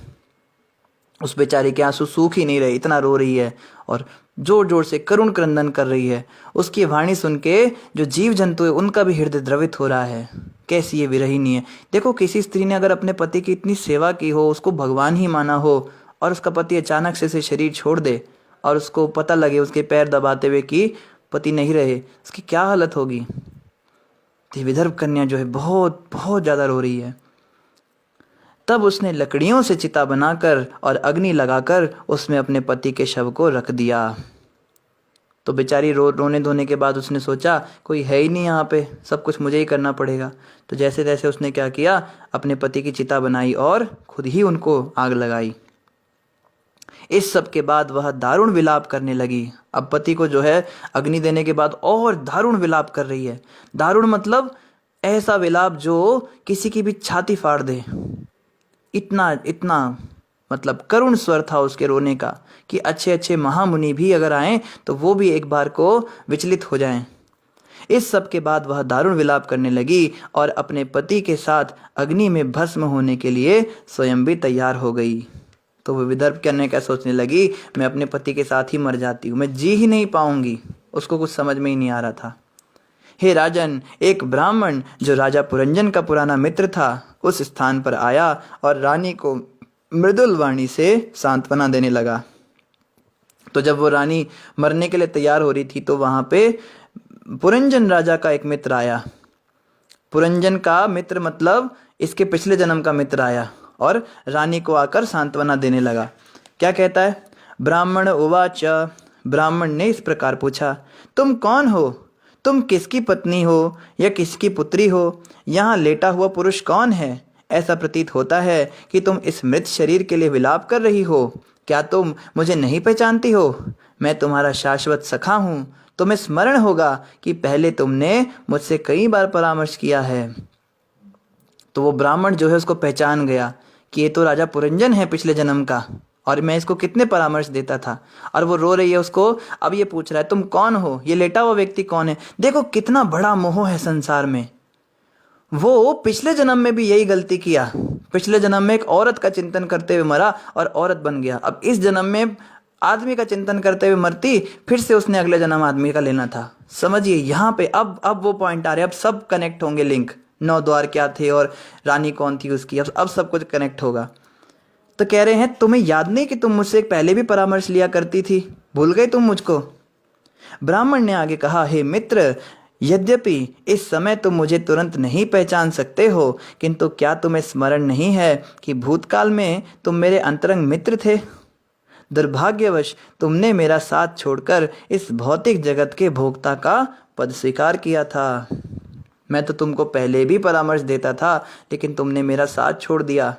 उस बेचारी के आंसू सूख ही नहीं रहे, इतना रो रही है और जोर जोर से करुण क्रंदन कर रही है। उसकी वाणी सुन के जो जीव जंतु है उनका भी हृदय द्रवित हो रहा है। कैसी ये विरहिणी है। देखो, किसी स्त्री ने अगर अपने पति की इतनी सेवा की हो, उसको भगवान ही माना हो, और उसका पति अचानक से शरीर छोड़ दे और उसको पता लगे उसके पैर दबाते हुए कि पति नहीं रहे, उसकी क्या हालत होगी। तो विदर्भ कन्या जो है बहुत बहुत ज़्यादा रो रही है। तब उसने लकड़ियों से चिता बनाकर और अग्नि लगाकर उसमें अपने पति के शव को रख दिया। तो बेचारी रोने धोने के बाद उसने सोचा कोई है ही नहीं यहाँ पे, सब कुछ मुझे ही करना पड़ेगा। तो जैसे तैसे उसने क्या किया, अपने पति की चिता बनाई और खुद ही उनको आग लगाई। इस सब के बाद वह दारुण विलाप करने लगी। अब पति को जो है अग्नि देने के बाद और दारुण विलाप कर रही है। दारुण मतलब ऐसा विलाप जो किसी की भी छाती फाड़ दे, इतना इतना मतलब करुण स्वर था उसके रोने का कि अच्छे अच्छे महामुनि भी अगर आएं तो वो भी एक बार को विचलित हो जाएं। इस सब के बाद वह दारुण विलाप करने लगी और अपने पति के साथ अग्नि में भस्म होने के लिए स्वयं भी तैयार हो गई। तो वो विदर्भ कन्या क्या सोचने लगी, मैं अपने पति के साथ ही मर जाती हूँ, मैं जी ही नहीं पाऊंगी। उसको कुछ समझ में ही नहीं आ रहा था। हे राजन, एक ब्राह्मण जो राजा पुरंजन का पुराना मित्र था उस स्थान पर आया और रानी को मृदुल वाणी से सांत्वना देने लगा। तो जब वो रानी मरने के लिए तैयार हो रही थी तो वहां पे पुरंजन राजा का एक मित्र आया। पुरंजन का मित्र मतलब इसके पिछले जन्म का मित्र आया और रानी को आकर सांत्वना देने लगा। क्या कहता है? ब्राह्मण उवाच, ब्राह्मण ने इस प्रकार पूछा, तुम कौन हो? तुम किसकी पत्नी हो या किसकी पुत्री हो? यहाँ लेटा हुआ पुरुष कौन है? ऐसा प्रतीत होता है कि तुम इस मृत शरीर के लिए विलाप कर रही हो। क्या तुम मुझे नहीं पहचानती हो? मैं तुम्हारा शाश्वत सखा हूँ। तुम्हें स्मरण होगा कि पहले तुमने मुझसे कई बार परामर्श किया है। तो वो ब्राह्मण जो है उसको पहचान गया कि ये तो राजा पुरंजन है पिछले जन्म का, और मैं इसको कितने परामर्श देता था। और वो रो रही है उसको, अब ये पूछ रहा है तुम कौन हो, ये लेटा हुआ व्यक्ति कौन है। देखो कितना बड़ा मोह है संसार में। वो पिछले जन्म में भी यही गलती किया, पिछले जन्म में एक औरत का चिंतन करते हुए मरा और औरत बन गया। अब इस जन्म में आदमी का चिंतन करते हुए मरती, फिर से उसने अगले जन्म आदमी का लेना था। समझिए यहाँ पे अब वो पॉइंट आ रहे, अब सब कनेक्ट होंगे, लिंक, नौ द्वार क्या थे और रानी कौन थी उसकी, अब सब कुछ कनेक्ट होगा। तो कह रहे हैं तुम्हें याद नहीं कि तुम मुझसे पहले भी परामर्श लिया करती थी, भूल गए तुम मुझको? ब्राह्मण ने आगे कहा, हे मित्र, यद्यपि इस समय तुम मुझे तुरंत नहीं पहचान सकते हो, किंतु क्या तुम्हें स्मरण नहीं है कि भूतकाल में तुम मेरे अंतरंग मित्र थे। दुर्भाग्यवश तुमने मेरा साथ छोड़कर इस भौतिक जगत के भोक्ता का पद स्वीकार किया था। मैं तो तुमको पहले भी परामर्श देता था, लेकिन तुमने मेरा साथ छोड़ दिया।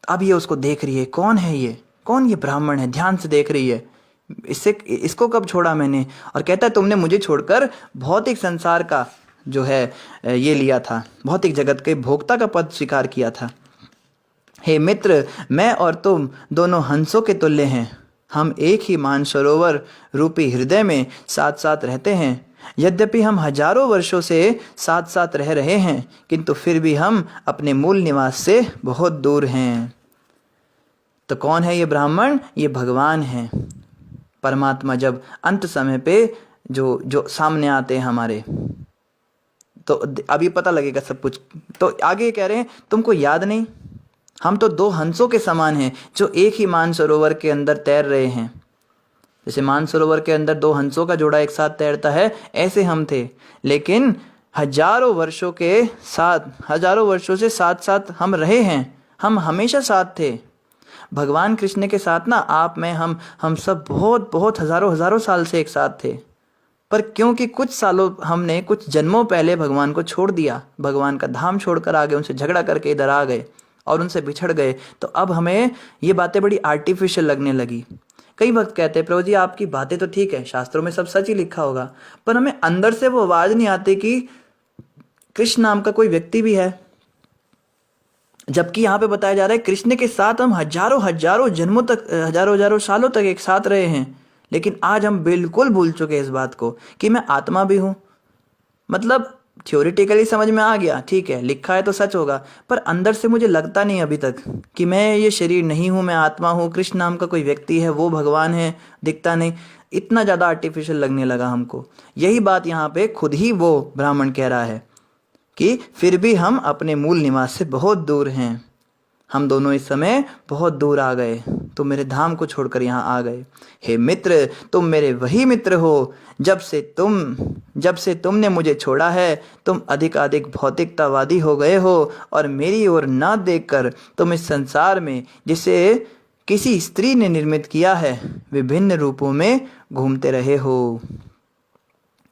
अब ये उसको देख रही है, कौन है ये, कौन ये ब्राह्मण है, ध्यान से देख रही है, इसको कब छोड़ा मैंने। और कहता है तुमने मुझे छोड़कर भौतिक संसार का जो है ये लिया था, भौतिक जगत के भोक्ता का पद स्वीकार किया था। हे मित्र, मैं और तुम दोनों हंसों के तुल्य हैं। हम एक ही मानसरोवर रूपी हृदय में साथ साथ रहते हैं। यद्यपि हम हजारों वर्षों से साथ साथ रह रहे हैं, किंतु फिर भी हम अपने मूल निवास से बहुत दूर हैं। तो कौन है ये ब्राह्मण? ये भगवान हैं, परमात्मा। जब अंत समय पे जो जो सामने आते हैं हमारे, तो अभी पता लगेगा सब कुछ। तो आगे कह रहे हैं तुमको याद नहीं, हम तो दो हंसों के समान हैं जो एक ही मानसरोवर के अंदर तैर रहे हैं। जैसे मानसरोवर के अंदर दो हंसों का जोड़ा एक साथ तैरता है, ऐसे हम थे। लेकिन हजारों वर्षों से साथ साथ हम रहे हैं, हम हमेशा साथ थे। भगवान कृष्ण के साथ ना आप में हम सब बहुत बहुत हजारों साल से एक साथ थे। पर क्योंकि कुछ सालों हमने कुछ जन्मों पहले भगवान को छोड़ दिया, भगवान का धाम छोड़कर आ गए, उनसे झगड़ा करके इधर आ गए और उनसे बिछड़ गए, तो अब हमें ये बातें बड़ी आर्टिफिशियल लगने लगी। कई भक्त कहते हैं प्रभु जी आपकी बातें तो ठीक है, शास्त्रों में सब सच ही लिखा होगा, पर हमें अंदर से वो आवाज नहीं आती कि कृष्ण नाम का कोई व्यक्ति भी है। जबकि यहाँ पे बताया जा रहा है कृष्ण के साथ हम हजारों जन्मों तक, हजारों सालों तक एक साथ रहे हैं, लेकिन आज हम बिल्कुल भूल चुके इस बात को कि मैं आत्मा भी हूं। मतलब थ्योरेटिकली समझ में आ गया, ठीक है लिखा है तो सच होगा, पर अंदर से मुझे लगता नहीं अभी तक कि मैं ये शरीर नहीं हूं, मैं आत्मा हूं, कृष्ण नाम का कोई व्यक्ति है, वो भगवान है, दिखता नहीं। इतना ज़्यादा आर्टिफिशियल लगने लगा हमको। यही बात यहाँ पे खुद ही वो ब्राह्मण कह रहा है कि फिर भी हम अपने मूल निवास से बहुत दूर हैं। हम दोनों इस समय बहुत दूर आ गए, तुम मेरे धाम को छोड़कर यहाँ आ गए। हे मित्र, तुम मेरे वही मित्र हो। जब से तुमने मुझे छोड़ा है, तुम अधिक भौतिकतावादी हो गए हो और मेरी ओर ना देखकर तुम इस संसार में, जिसे किसी स्त्री ने निर्मित किया है, विभिन्न रूपों में घूमते रहे हो।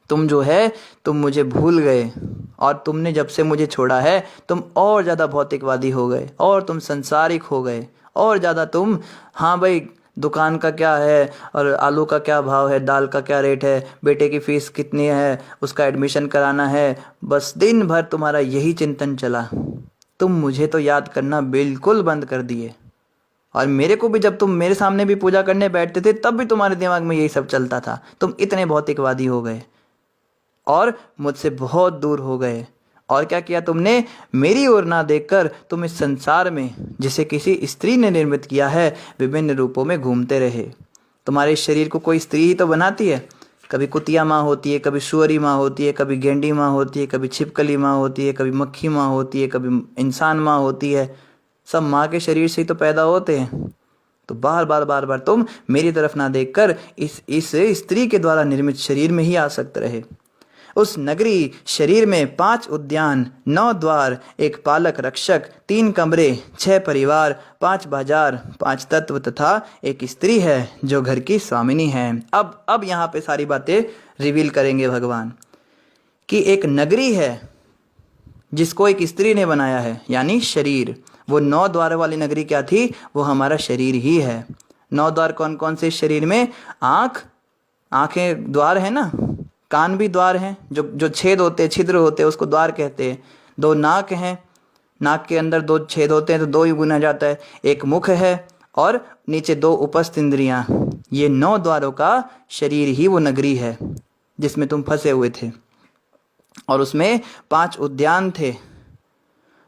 तुम जो है तुम मुझे भूल गए, और तुमने जब से मुझे छोड़ा है तुम और ज़्यादा भौतिकवादी हो गए, और तुम संसारिक हो गए, और ज़्यादा तुम, हाँ भाई दुकान का क्या है, और आलू का क्या भाव है, दाल का क्या रेट है, बेटे की फीस कितनी है, उसका एडमिशन कराना है, बस दिन भर तुम्हारा यही चिंतन चला। तुम मुझे तो याद करना बिल्कुल बंद कर दिए, और मेरे को भी जब तुम मेरे सामने भी पूजा करने बैठते थे तब भी तुम्हारे दिमाग में यही सब चलता था। तुम इतने भौतिकवादी हो गए और मुझसे बहुत दूर हो गए। और क्या किया तुमने? मेरी ओर ना देखकर तुम इस संसार में, जिसे किसी स्त्री ने निर्मित किया है, विभिन्न रूपों में घूमते रहे। तुम्हारे शरीर को कोई स्त्री ही तो बनाती है। कभी कुतिया माँ होती है, कभी सुअरी माँ होती है, कभी गेंडी माँ होती है, कभी छिपकली माँ होती है, कभी मक्खी माँ होती है, कभी इंसान माँ होती है। सब माँ के शरीर से ही तो पैदा होते हैं। तो बार बार तुम मेरी तरफ ना देखकर इस स्त्री के द्वारा निर्मित शरीर में ही आसक्त रहे। उस नगरी शरीर में 5 उद्यान, 9 द्वार, एक पालक रक्षक, 3 कमरे, 6 परिवार, 5 बाजार, 5 तत्व तथा एक स्त्री है जो घर की स्वामिनी है। अब यहाँ पे सारी बातें रिवील करेंगे भगवान कि एक नगरी है जिसको एक स्त्री ने बनाया है, यानी शरीर। वो 9 द्वार वाली नगरी क्या थी? वो हमारा शरीर ही है। 9 द्वार कौन कौन से शरीर में? आंखें द्वार है ना, कान भी द्वार हैं, जो छेद होते हैं, छिद्र होते हैं, उसको द्वार कहते हैं। 2 नाक हैं, नाक के अंदर 2 छेद होते हैं तो 2 ही गुना जाता है। एक मुख है और नीचे 2 उपस्थ इंद्रियां। ये 9 द्वारों का शरीर ही वो नगरी है जिसमें तुम फंसे हुए थे। और उसमें 5 उद्यान थे।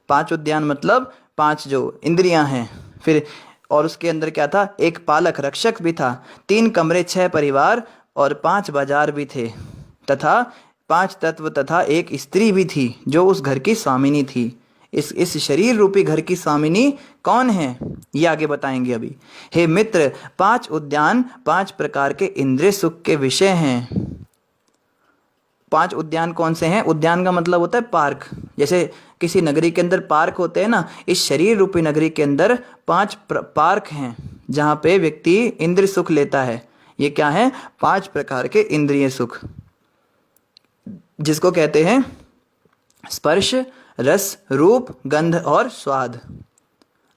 5 उद्यान मतलब 5 जो इंद्रियां हैं। फिर और उसके अंदर क्या था? एक पालक रक्षक भी था, 3 कमरे, 6 परिवार और 5 बाजार भी थे, तथा 5 तत्व तथा एक स्त्री भी थी जो उस घर की स्वामिनी थी। इस शरीर रूपी घर की स्वामिनी कौन है ये आगे बताएंगे अभी। हे मित्र, 5 उद्यान 5 प्रकार के इंद्रिय सुख के विषय हैं। 5 उद्यान कौन से हैं? उद्यान का मतलब होता है पार्क। जैसे किसी नगरी के अंदर पार्क होते हैं ना, इस शरीर रूपी नगरी के अंदर 5 पार्क हैं जहाँ पे व्यक्ति इंद्रिय सुख लेता है। ये क्या है? 5 प्रकार के इंद्रिय सुख, जिसको कहते हैं स्पर्श, रस, रूप, गंध और स्वाद।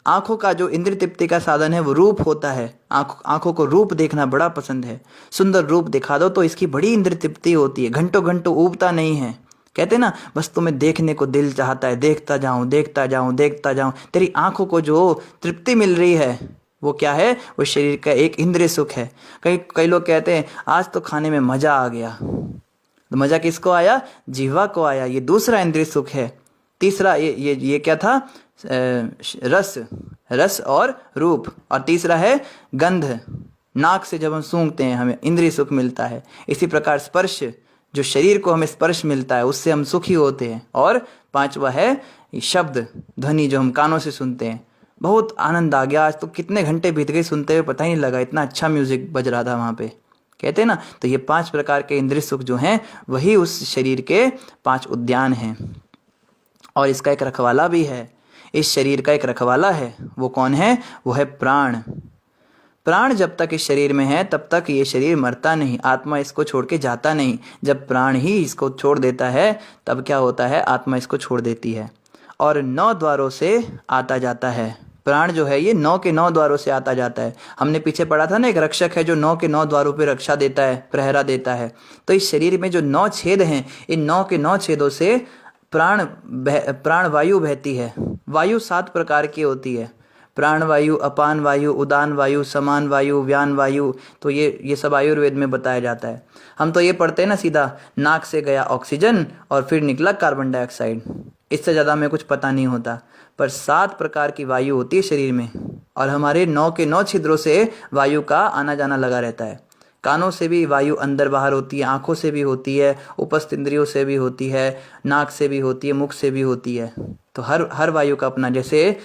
आंखों का जो इंद्रिय तृप्ति का साधन है वो रूप होता है। आंखों को रूप देखना बड़ा पसंद है। सुंदर रूप दिखा दो तो इसकी बड़ी इंद्रिय तृप्ति होती है, घंटों घंटों ऊबता नहीं है। कहते हैं ना, बस तुम्हें देखने को दिल चाहता है, देखता जाऊं देखता जाऊं देखता जाऊं। तेरी आंखों को जो तृप्ति मिल रही है वो क्या है? वो शरीर का एक इंद्रिय सुख है। कई लोग कहते हैं आज तो खाने में मजा आ गया। तो मजा किसको आया? जीवा को आया। ये दूसरा इंद्रिय सुख है। तीसरा ये क्या था? रस और रूप। और तीसरा है गंध, नाक से जब हम सूंघते हैं हमें इंद्रिय सुख मिलता है। इसी प्रकार स्पर्श, जो शरीर को हमें स्पर्श मिलता है उससे हम सुखी होते हैं। और 5वां है शब्द, ध्वनि, जो हम कानों से सुनते हैं। बहुत आनंद आ गया, आज तो कितने घंटे बीत गए सुनते हुए, पता ही नहीं लगा, इतना अच्छा म्यूजिक बज रहा था वहाँ पे, कहते हैं ना। तो ये 5 प्रकार के इंद्रिय सुख जो हैं वही उस शरीर के 5 उद्यान हैं। और इसका एक रखवाला भी है, इस शरीर का एक रखवाला है। वो कौन है? वो है प्राण। प्राण जब तक इस शरीर में है तब तक ये शरीर मरता नहीं, आत्मा इसको छोड़ के जाता नहीं। जब प्राण ही इसको छोड़ देता है तब क्या होता है? आत्मा इसको छोड़ देती है और 9 द्वारों से आता जाता है। प्राण जो है ये 9 के 9 द्वारों से आता जाता है। हमने पीछे पढ़ा था ना, एक रक्षक है जो 9 के 9 द्वारों पे रक्षा देता है, प्रहरा देता है। तो इस शरीर में जो 9 छेद हैं, इन 9 के 9 छेदों से प्राण वायु बहती है। वायु 7 प्रकार की होती है, प्राण वायु, अपान वायु, उदान वायु, समान वायु, व्यान वायु। तो ये सब आयुर्वेद में बताया जाता है। हम तो ये पढ़ते हैं ना सीधा, नाक से गया ऑक्सीजन और फिर निकला कार्बन डाइऑक्साइड, इससे ज़्यादा हमें कुछ पता नहीं होता। पर 7 प्रकार की वायु होती है शरीर में और हमारे 9 के 9 छिद्रों से वायु का आना जाना लगा रहता है। कानों से भी वायु अंदर बाहर होती है, आंखों से भी होती है, उपस्थ इंद्रियों से भी होती है, नाक से भी होती है, मुख से भी होती है। तो हर वायु का अपना, जैसे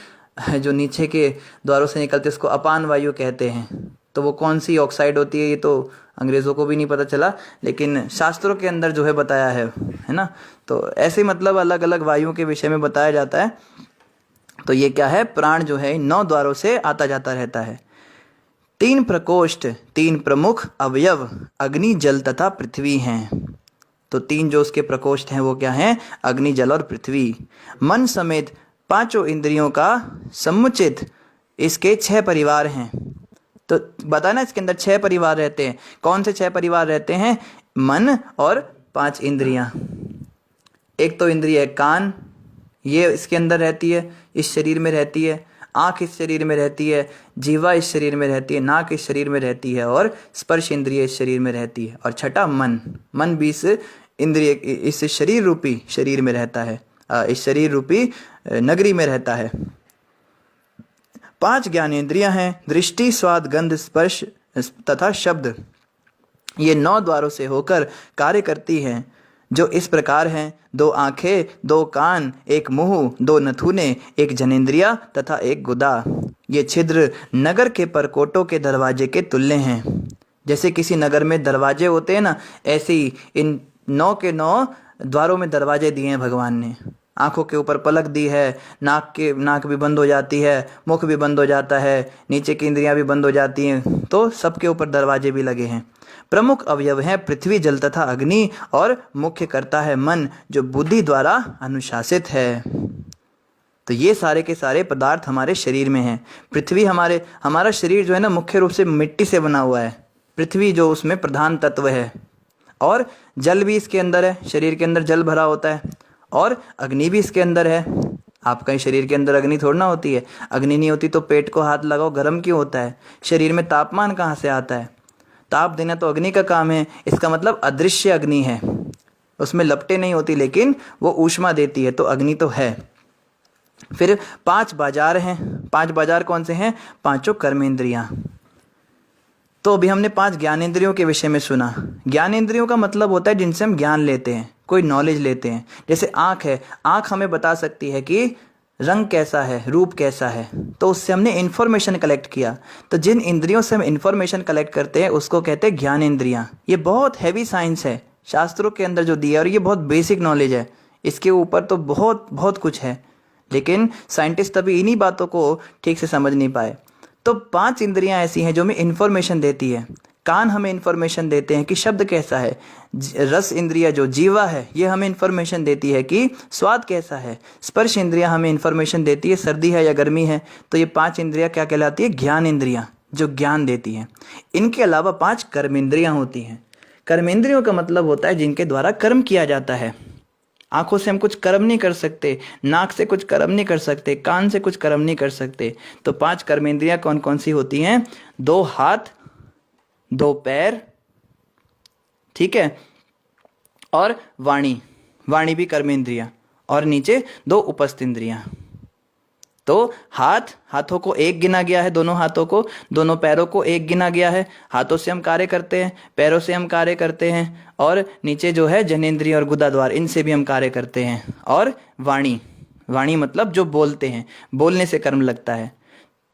जो नीचे के द्वारों से निकलते उसको अपान वायु कहते हैं। तो वो कौन सी ऑक्साइड होती है ये तो अंग्रेज़ों को भी नहीं पता चला, लेकिन शास्त्रों के अंदर जो है बताया है ना। तो ऐसे मतलब अलग अलग वायुओं के विषय में बताया जाता है। तो ये क्या है? प्राण जो है 9 द्वारों से आता जाता रहता है। 3 प्रकोष्ठ, 3 प्रमुख अवयव अग्नि, जल तथा पृथ्वी हैं। तो 3 जो उसके प्रकोष्ठ हैं वो क्या हैं? अग्नि, जल और पृथ्वी। मन समेत 5 इंद्रियों का समुचित इसके 6 परिवार हैं। तो बताया ना, इसके अंदर 6 परिवार रहते हैं। कौन से 6 परिवार रहते हैं? मन और 5 इंद्रियां। एक तो इंद्रिय है कान, ये इसके अंदर रहती है, इस शरीर में रहती है। आँख इस शरीर में रहती है, जीवा इस शरीर में रहती है, नाक इस शरीर में रहती है और स्पर्श इंद्रिय इस शरीर में रहती है। और छठा मन, मन भी इस इंद्रिय, इस शरीर रूपी शरीर में रहता है, इस शरीर रूपी नगरी में रहता है। 5 ज्ञानेंद्रियां हैं, दृष्टि, स्वाद, गंध, स्पर्श तथा शब्द। ये 9 द्वारों से होकर कार्य करती हैं, जो इस प्रकार हैं: 2 आंखें, 2 कान, 1 मुंह, 2 नथुने, 1 जनेंद्रिया तथा 1 गुदा। ये छिद्र नगर के परकोटों के दरवाजे के तुल्य हैं। जैसे किसी नगर में दरवाजे होते हैं ना, ऐसे ही इन 9 के 9 द्वारों में दरवाजे दिए हैं भगवान ने। आंखों के ऊपर पलक दी है, नाक भी बंद हो जाती है, मुख भी बंद हो जाता है, नीचे की इंद्रियां भी बंद हो जाती हैं, तो सबके ऊपर दरवाजे भी लगे हैं। प्रमुख अवयव हैं पृथ्वी, जल तथा अग्नि और मुख्य करता है मन, जो बुद्धि द्वारा अनुशासित है। तो ये सारे के सारे पदार्थ हमारे शरीर में हैं। पृथ्वी हमारा शरीर जो है ना, मुख्य रूप से मिट्टी से बना हुआ है। पृथ्वी जो उसमें प्रधान तत्व है, और जल भी इसके अंदर है, शरीर के अंदर जल भरा होता है, और अग्नि भी इसके अंदर है। आपका शरीर के अंदर अग्नि थोड़ी ना होती है। अग्नि नहीं होती तो पेट को हाथ लगाओ, गर्म क्यों होता है? शरीर में तापमान कहाँ से आता है? ताप देना तो अग्नि का काम है। इसका मतलब अदृश्य अग्नि है, उसमें लपटें नहीं होती लेकिन वो ऊष्मा देती है, तो अग्नि तो है। फिर 5 बाजार हैं। 5 बाजार कौन से हैं? 5 कर्मेंद्रियां। तो अभी हमने 5 ज्ञानेंद्रियों के विषय में सुना। ज्ञानेंद्रियों का मतलब होता है जिनसे हम ज्ञान लेते हैं, कोई नॉलेज लेते हैं। जैसे आँख है, आँख हमें बता सकती है कि रंग कैसा है, रूप कैसा है, तो उससे हमने इन्फॉर्मेशन कलेक्ट किया। तो जिन इंद्रियों से हम इन्फॉर्मेशन कलेक्ट करते हैं उसको कहते हैं ज्ञानेंद्रियां। ये बहुत हैवी साइंस है, शास्त्रों के अंदर जो दिया है, और ये बहुत बेसिक नॉलेज है, इसके ऊपर तो बहुत बहुत कुछ है, लेकिन साइंटिस्ट अभी इन्हीं बातों को ठीक से समझ नहीं पाए। तो 5 इंद्रियां ऐसी हैं जो हमें इंफॉर्मेशन देती है। कान हमें इंफॉर्मेशन देते हैं कि शब्द कैसा है। रस इंद्रिया जो जीवा है ये हमें इंफॉर्मेशन देती है कि स्वाद कैसा है। स्पर्श इंद्रिया हमें इंफॉर्मेशन देती है सर्दी है या गर्मी है। तो ये 5 इंद्रियां क्या कहलाती है? ज्ञान इंद्रियां, जो ज्ञान देती हैं। इनके अलावा 5 कर्म इंद्रियां होती हैं। कर्म इंद्रियों का मतलब होता है जिनके द्वारा कर्म किया जाता है। आंखों से हम कुछ कर्म नहीं कर सकते, नाक से कुछ कर्म नहीं कर सकते, कान से कुछ कर्म नहीं कर सकते। तो 5 कर्मेंद्रियां कौन कौन सी होती हैं? 2 हाथ, 2 पैर, ठीक है, और वाणी, वाणी भी कर्मेंद्रिया, और नीचे 2 उपस्थ इंद्रियां। तो हाथों को 1 गिना गया है, दोनों हाथों को, दोनों पैरों को 1 गिना गया है। हाथों से हम कार्य करते हैं, पैरों से हम कार्य करते हैं, और नीचे जो है जनेंद्रिय और गुदाद्वार, इनसे भी हम कार्य करते हैं। और वाणी, वाणी मतलब जो बोलते हैं, बोलने से कर्म लगता है।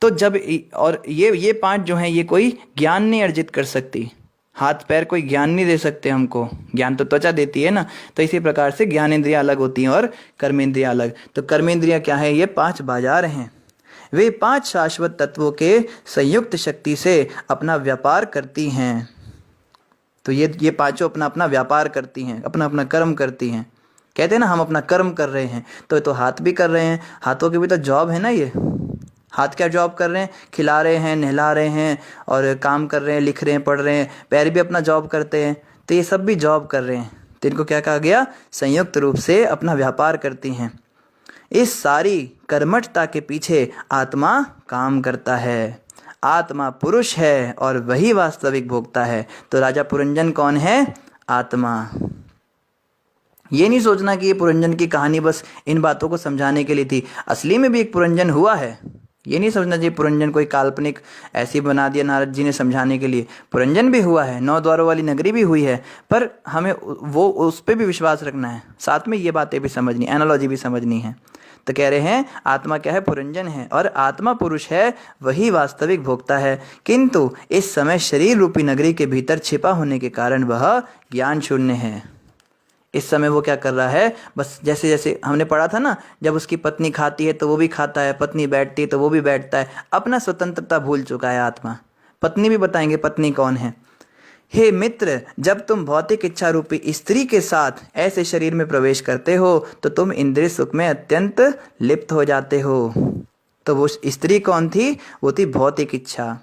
तो जब और ये 5 जो हैं ये कोई ज्ञान नहीं अर्जित कर सकती। हाथ पैर कोई ज्ञान नहीं दे सकते हमको, ज्ञान तो त्वचा देती है ना। तो इसी प्रकार से ज्ञानेंद्रियां अलग होती हैं और कर्मेंद्रियां अलग। तो कर्मेंद्रियां क्या है? ये 5 बाजार हैं। वे 5 शाश्वत तत्वों के संयुक्त शक्ति से अपना व्यापार करती हैं। तो ये पांचों अपना अपना व्यापार करती हैं, अपना अपना कर्म करती हैं। कहते हैं ना हम अपना कर्म कर रहे हैं, तो ये तो हाथ भी कर रहे हैं, हाथों की भी तो जॉब है ना। ये हाथ क्या जॉब कर रहे हैं? खिला रहे हैं, नहला रहे हैं, और काम कर रहे हैं, लिख रहे हैं, पढ़ रहे हैं। पैर भी अपना जॉब करते हैं, तो ये सब भी जॉब कर रहे हैं। तो इनको क्या कहा गया? संयुक्त रूप से अपना व्यापार करती हैं। इस सारी कर्मठता के पीछे आत्मा काम करता है। आत्मा पुरुष है और वही वास्तविक भोक्ता है। तो राजा पुरंजन कौन है? आत्मा। ये नहीं सोचना कि ये पुरंजन की कहानी बस इन बातों को समझाने के लिए थी, असली में भी एक पुरंजन हुआ है। ये नहीं समझना चाहिए पुरंजन कोई काल्पनिक ऐसी बना दिया नारद जी ने समझाने के लिए। पुरंजन भी हुआ है, 9 द्वारों वाली नगरी भी हुई है, पर हमें वो उस पर भी विश्वास रखना है, साथ में ये बातें भी समझनी, एनालॉजी भी समझनी है। तो कह रहे हैं आत्मा क्या है? पुरंजन है, और आत्मा पुरुष है, वही वास्तविक भोक्ता है। किंतु इस समय शरीर रूपी नगरी के भीतर छिपा होने के कारण वह ज्ञान शून्य है। इस समय वो क्या कर रहा है? बस जैसे जैसे हमने पढ़ा था ना, जब उसकी पत्नी खाती है तो वो भी खाता है, पत्नी बैठती है तो वो भी बैठता है। अपना स्वतंत्रता भूल चुका है आत्मा। पत्नी भी बताएंगे पत्नी कौन है। हे मित्र, जब तुम भौतिक इच्छा रूपी स्त्री के साथ ऐसे शरीर में प्रवेश करते हो तो तुम इंद्रिय सुख में अत्यंत लिप्त हो जाते हो। तो वो स्त्री कौन थी? वो थी भौतिक इच्छा।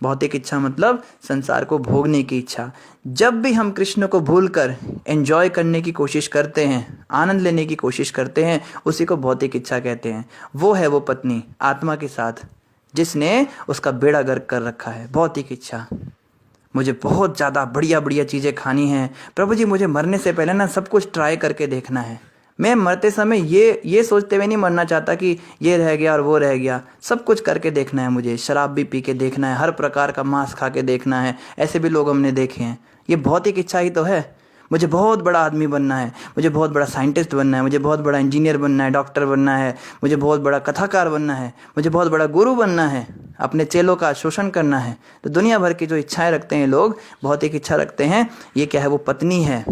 भौतिक इच्छा मतलब संसार को भोगने की इच्छा। जब भी हम कृष्ण को भूलकर एंजॉय करने की कोशिश करते हैं, आनंद लेने की कोशिश करते हैं, उसी को भौतिक इच्छा कहते हैं। वो है वो पत्नी आत्मा के साथ जिसने उसका बेड़ा गर्क कर रखा है। भौतिक इच्छा, मुझे बहुत ज़्यादा बढ़िया बढ़िया चीज़ें खानी हैं प्रभु जी, मुझे मरने से पहले ना सब कुछ ट्राई करके देखना है। मैं मरते समय ये सोचते हुए नहीं मरना चाहता कि ये रह गया और वो रह गया। सब कुछ करके देखना है मुझे, शराब भी पी के देखना है, हर प्रकार का मांस खा के देखना है। ऐसे भी लोग हमने देखे हैं। ये भौतिक इच्छा ही तो है। मुझे बहुत बड़ा आदमी बनना है, मुझे बहुत बड़ा साइंटिस्ट बनना है, मुझे बहुत बड़ा इंजीनियर बनना है, डॉक्टर बनना है, मुझे बहुत बड़ा कथाकार बनना है, मुझे बहुत बड़ा गुरु बनना है, अपने चेलों का शोषण करना है। तो दुनिया भर की जो इच्छाएं रखते हैं लोग, भौतिक इच्छा रखते हैं। ये क्या है? वो पत्नी है।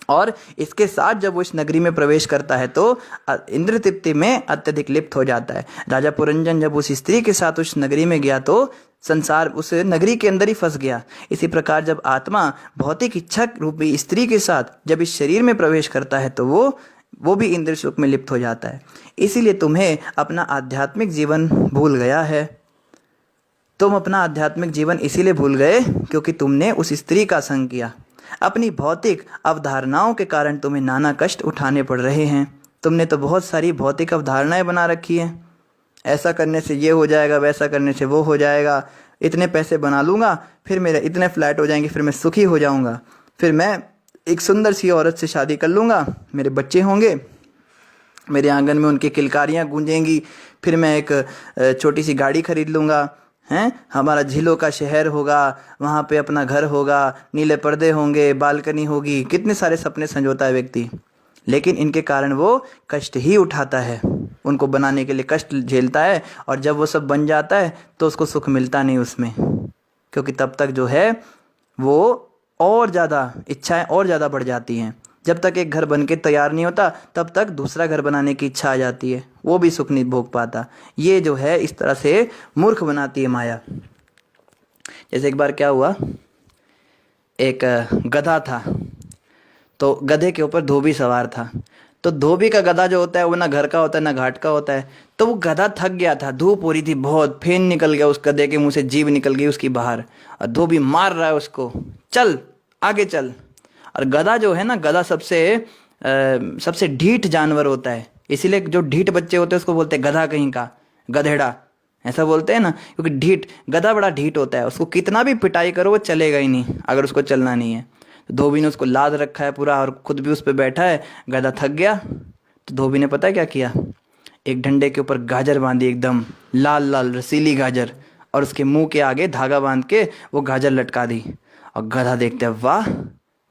और इसके साथ जब वो इस नगरी में प्रवेश करता है तो इंद्र तृप्ति में अत्यधिक लिप्त हो जाता है। राजा पुरंजन जब उस स्त्री के साथ उस नगरी में गया तो संसार उस नगरी के अंदर ही फंस गया। इसी प्रकार जब आत्मा भौतिक इच्छा रूपी स्त्री के साथ जब इस शरीर में प्रवेश करता है तो वो भी इंद्र सुख में लिप्त हो जाता है। इसीलिए तुम्हें अपना आध्यात्मिक जीवन भूल गया है। तुम अपना आध्यात्मिक जीवन इसीलिए भूल गए क्योंकि तुमने उस स्त्री का संग किया। अपनी भौतिक अवधारणाओं के कारण तुम्हें नाना कष्ट उठाने पड़ रहे हैं। तुमने तो बहुत सारी भौतिक अवधारणाएं बना रखी हैं। ऐसा करने से ये हो जाएगा, वैसा करने से वो हो जाएगा, इतने पैसे बना लूँगा, फिर मेरे इतने फ्लैट हो जाएंगे, फिर मैं सुखी हो जाऊँगा, फिर मैं एक सुंदर सी औरत से शादी कर लूँगा, मेरे बच्चे होंगे, मेरे आंगन में उनकी किलकारियाँ गूंजेंगी, फिर मैं एक छोटी सी गाड़ी खरीद लूँगा, हैं, हमारा झीलों का शहर होगा, वहाँ पे अपना घर होगा, नीले पर्दे होंगे, बालकनी होगी। कितने सारे सपने संजोता है व्यक्ति, लेकिन इनके कारण वो कष्ट ही उठाता है। उनको बनाने के लिए कष्ट झेलता है, और जब वो सब बन जाता है तो उसको सुख मिलता नहीं उसमें, क्योंकि तब तक जो है वो और ज़्यादा इच्छाएं और ज़्यादा बढ़ जाती हैं। जब तक एक घर बन के तैयार नहीं होता तब तक दूसरा घर बनाने की इच्छा आ जाती है, वो भी सुख नहीं भोग पाता। ये जो है इस तरह से मूर्ख बनाती है माया। जैसे एक बार क्या हुआ, एक गधा था, तो गधे के ऊपर धोबी सवार था। तो धोबी का गधा जो होता है वो ना घर का होता है ना घाट का होता है। तो वो गधा थक गया था, धूप हो रही थी बहुत, फेन निकल गया उस गधे के मुंह से, जीभ निकल गई उसकी बाहर, और धोबी मार रहा है उसको, चल आगे चल। और गधा जो है ना, गधा सबसे ढीठ जानवर होता है, इसीलिए जो ढीठ बच्चे होते हैं उसको बोलते हैं गधा कहीं का, गधेड़ा, ऐसा बोलते हैं ना, क्योंकि गधा बड़ा ढीठ होता है, उसको कितना भी पिटाई करो वो चलेगा ही नहीं अगर उसको चलना नहीं है। तो धोबी ने उसको लाद रखा है पूरा और खुद भी उस पर बैठा है, गधा थक गया। तो धोबी ने पता है क्या किया, एक डंडे के ऊपर गाजर बांधी, एकदम लाल लाल रसीली गाजर, और उसके मुंह के आगे धागा बांध के वो गाजर लटका दी। और गधा देखते हैं, वाह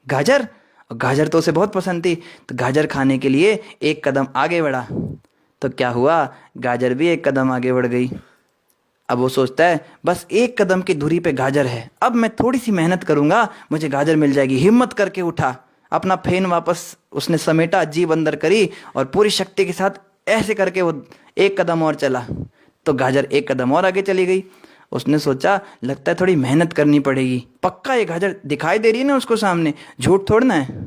गाजर, और गाजर तो उसे बहुत पसंद थी, तो गाजर खाने के लिए एक कदम आगे बढ़ा। तो क्या हुआ, गाजर भी एक कदम आगे बढ़ गई। अब वो सोचता है बस एक कदम की दूरी पे गाजर है, अब मैं थोड़ी सी मेहनत करूंगा मुझे गाजर मिल जाएगी। हिम्मत करके उठा, अपना फेन वापस उसने समेटा, जीभ अंदर करी और पूरी शक्ति के साथ ऐसे करके वो एक कदम और चला, तो गाजर एक कदम और आगे चली गई। उसने सोचा लगता है थोड़ी मेहनत करनी पड़ेगी, पक्का ये गाजर दिखाई दे रही है ना उसको सामने, झूठ थोड़ना है,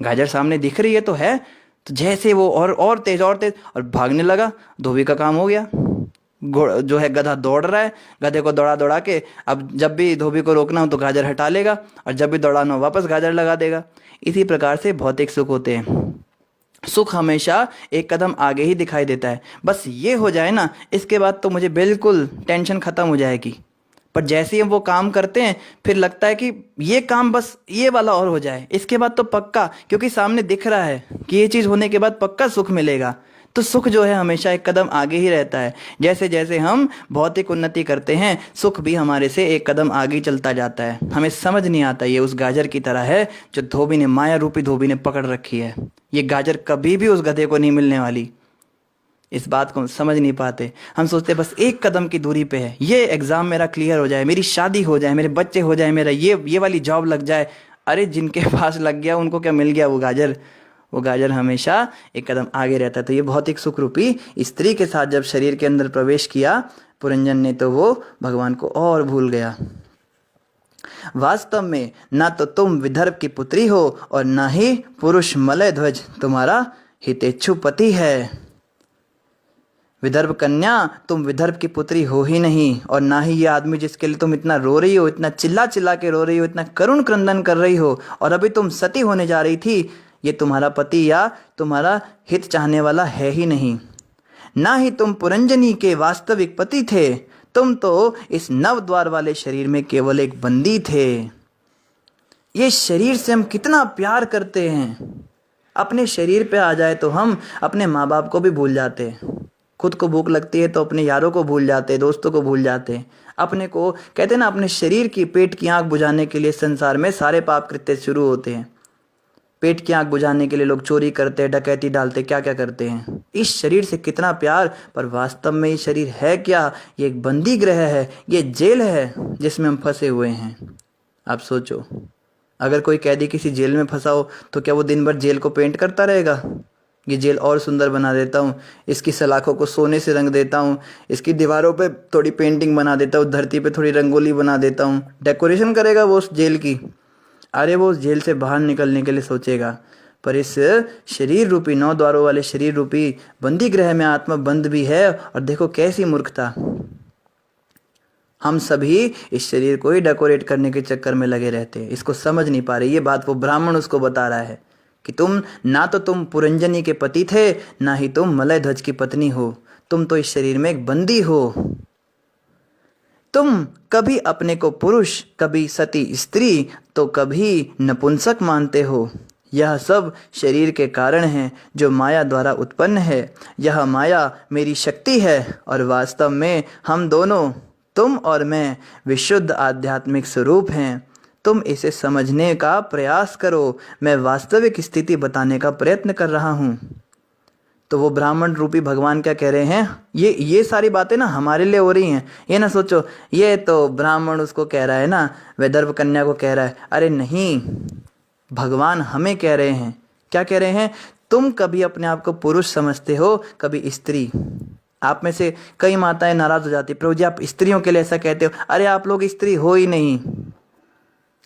गाजर सामने दिख रही है तो है। तो जैसे वो और तेज और भागने लगा, धोबी का काम हो गया। जो है गधा दौड़ रहा है, गधे को दौड़ा दौड़ा के अब जब भी धोबी को रोकना हो तो गाजर हटा लेगा, और जब भी दौड़ाना हो वापस गाजर लगा देगा। इसी प्रकार से भौतिक सुख होते हैं। सुख हमेशा एक कदम आगे ही दिखाई देता है, बस ये हो जाए ना इसके बाद तो मुझे बिल्कुल टेंशन खत्म हो जाएगी। पर जैसे ही हम वो काम करते हैं फिर लगता है कि ये काम बस ये वाला और हो जाए, इसके बाद तो पक्का, क्योंकि सामने दिख रहा है कि ये चीज़ होने के बाद पक्का सुख मिलेगा। तो सुख जो है हमेशा एक कदम आगे ही रहता है। जैसे जैसे हम भौतिक उन्नति करते हैं सुख भी हमारे से एक कदम आगे चलता जाता है। हमें समझ नहीं आता, ये उस गाजर की तरह है जो धोबी ने, माया रूपी धोबी ने पकड़ रखी है। ये गाजर कभी भी उस गधे को नहीं मिलने वाली, इस बात को हम समझ नहीं पाते। हम सोचते बस एक कदम की दूरी पे है, ये एग्ज़ाम मेरा क्लियर हो जाए, मेरी शादी हो जाए, मेरे बच्चे हो जाए, मेरा ये वाली जॉब लग जाए। अरे जिनके पास लग गया उनको क्या मिल गया, वो गाजर हमेशा एक कदम आगे रहता है। तो ये भौतिक सुख रूपी स्त्री के साथ जब शरीर के अंदर प्रवेश किया पुरंजन ने, तो वो भगवान को और भूल गया। वास्तव में ना तो तुम विदर्भ की पुत्री हो और ना ही पुरुष मलय ध्वज तुम्हारा हितेच्छु पति है। विदर्भ कन्या, तुम विदर्भ की पुत्री हो ही नहीं, और ना ही ये आदमी जिसके लिए तुम इतना रो रही हो, इतना चिल्ला चिल्ला के रो रही हो, इतना करुण क्रंदन कर रही हो, और अभी तुम सती होने जा रही थी, ये तुम्हारा पति या तुम्हारा हित चाहने वाला है ही नहीं। ना ही तुम पुरंजनी के वास्तविक पति थे, तुम तो इस नव द्वार वाले शरीर में केवल एक बंदी थे। ये शरीर से हम कितना प्यार करते हैं, अपने शरीर पे आ जाए तो हम अपने माँ बाप को भी भूल जाते हैं, खुद को भूख लगती है तो अपने यारों को भूल जाते हैं, दोस्तों को भूल जाते हैं। अपने को कहते हैं ना, अपने शरीर की पेट की आंख बुझाने के लिए संसार में सारे पाप कृत्य शुरू होते हैं। पेट की आंख बुझाने के लिए लोग चोरी करते हैं, डकैती डालते, क्या क्या करते हैं। इस शरीर से कितना प्यार, पर वास्तव में ये शरीर है क्या, ये एक बंदी गृह है, ये जेल है जिसमें हम फंसे हुए हैं। आप सोचो, अगर कोई कैदी किसी जेल में फंसा हो तो क्या वो दिन भर जेल को पेंट करता रहेगा, ये जेल और सुंदर बना देता हूँ, इसकी सलाखों को सोने से रंग देता हूँ, इसकी दीवारों पे थोड़ी पेंटिंग बना देता हूँ, धरती पे थोड़ी रंगोली बना देता हूँ, डेकोरेशन करेगा वो उस जेल की। अरे वो उस जेल से बाहर निकलने के लिए सोचेगा। पर इस शरीर रूपी 9 द्वारों वाले शरीर रूपी बंदी गृह में आत्मा बंद भी है। और देखो कैसी मूर्खता, हम सभी इस शरीर को ही डेकोरेट करने के चक्कर में लगे रहते हैं, इसको समझ नहीं पा रहे। ये बात वो ब्राह्मण उसको बता रहा है कि तुम पुरंजनी के पति थे, ना ही तुम मलय ध्वज की पत्नी हो, तुम तो इस शरीर में एक बंदी हो। तुम कभी अपने को पुरुष, कभी सती स्त्री, तो कभी नपुंसक मानते हो। यह सब शरीर के कारण है जो माया द्वारा उत्पन्न है। यह माया मेरी शक्ति है, और वास्तव में हम दोनों, तुम और मैं, विशुद्ध आध्यात्मिक स्वरूप हैं। तुम इसे समझने का प्रयास करो, मैं वास्तविक स्थिति बताने का प्रयत्न कर रहा हूँ। तो वो ब्राह्मण रूपी भगवान क्या कह रहे हैं, ये सारी बातें ना हमारे लिए हो रही हैं। ये ना सोचो ये तो ब्राह्मण उसको कह रहा है ना, वैदर्भ कन्या को कह रहा है। अरे नहीं, भगवान हमें कह रहे हैं। क्या कह रहे हैं, तुम कभी अपने आप को पुरुष समझते हो, कभी स्त्री। आप में से कई माताएं नाराज हो जाती, प्रभु जी आप स्त्रियों के लिए ऐसा कहते हो। अरे आप लोग स्त्री हो ही नहीं।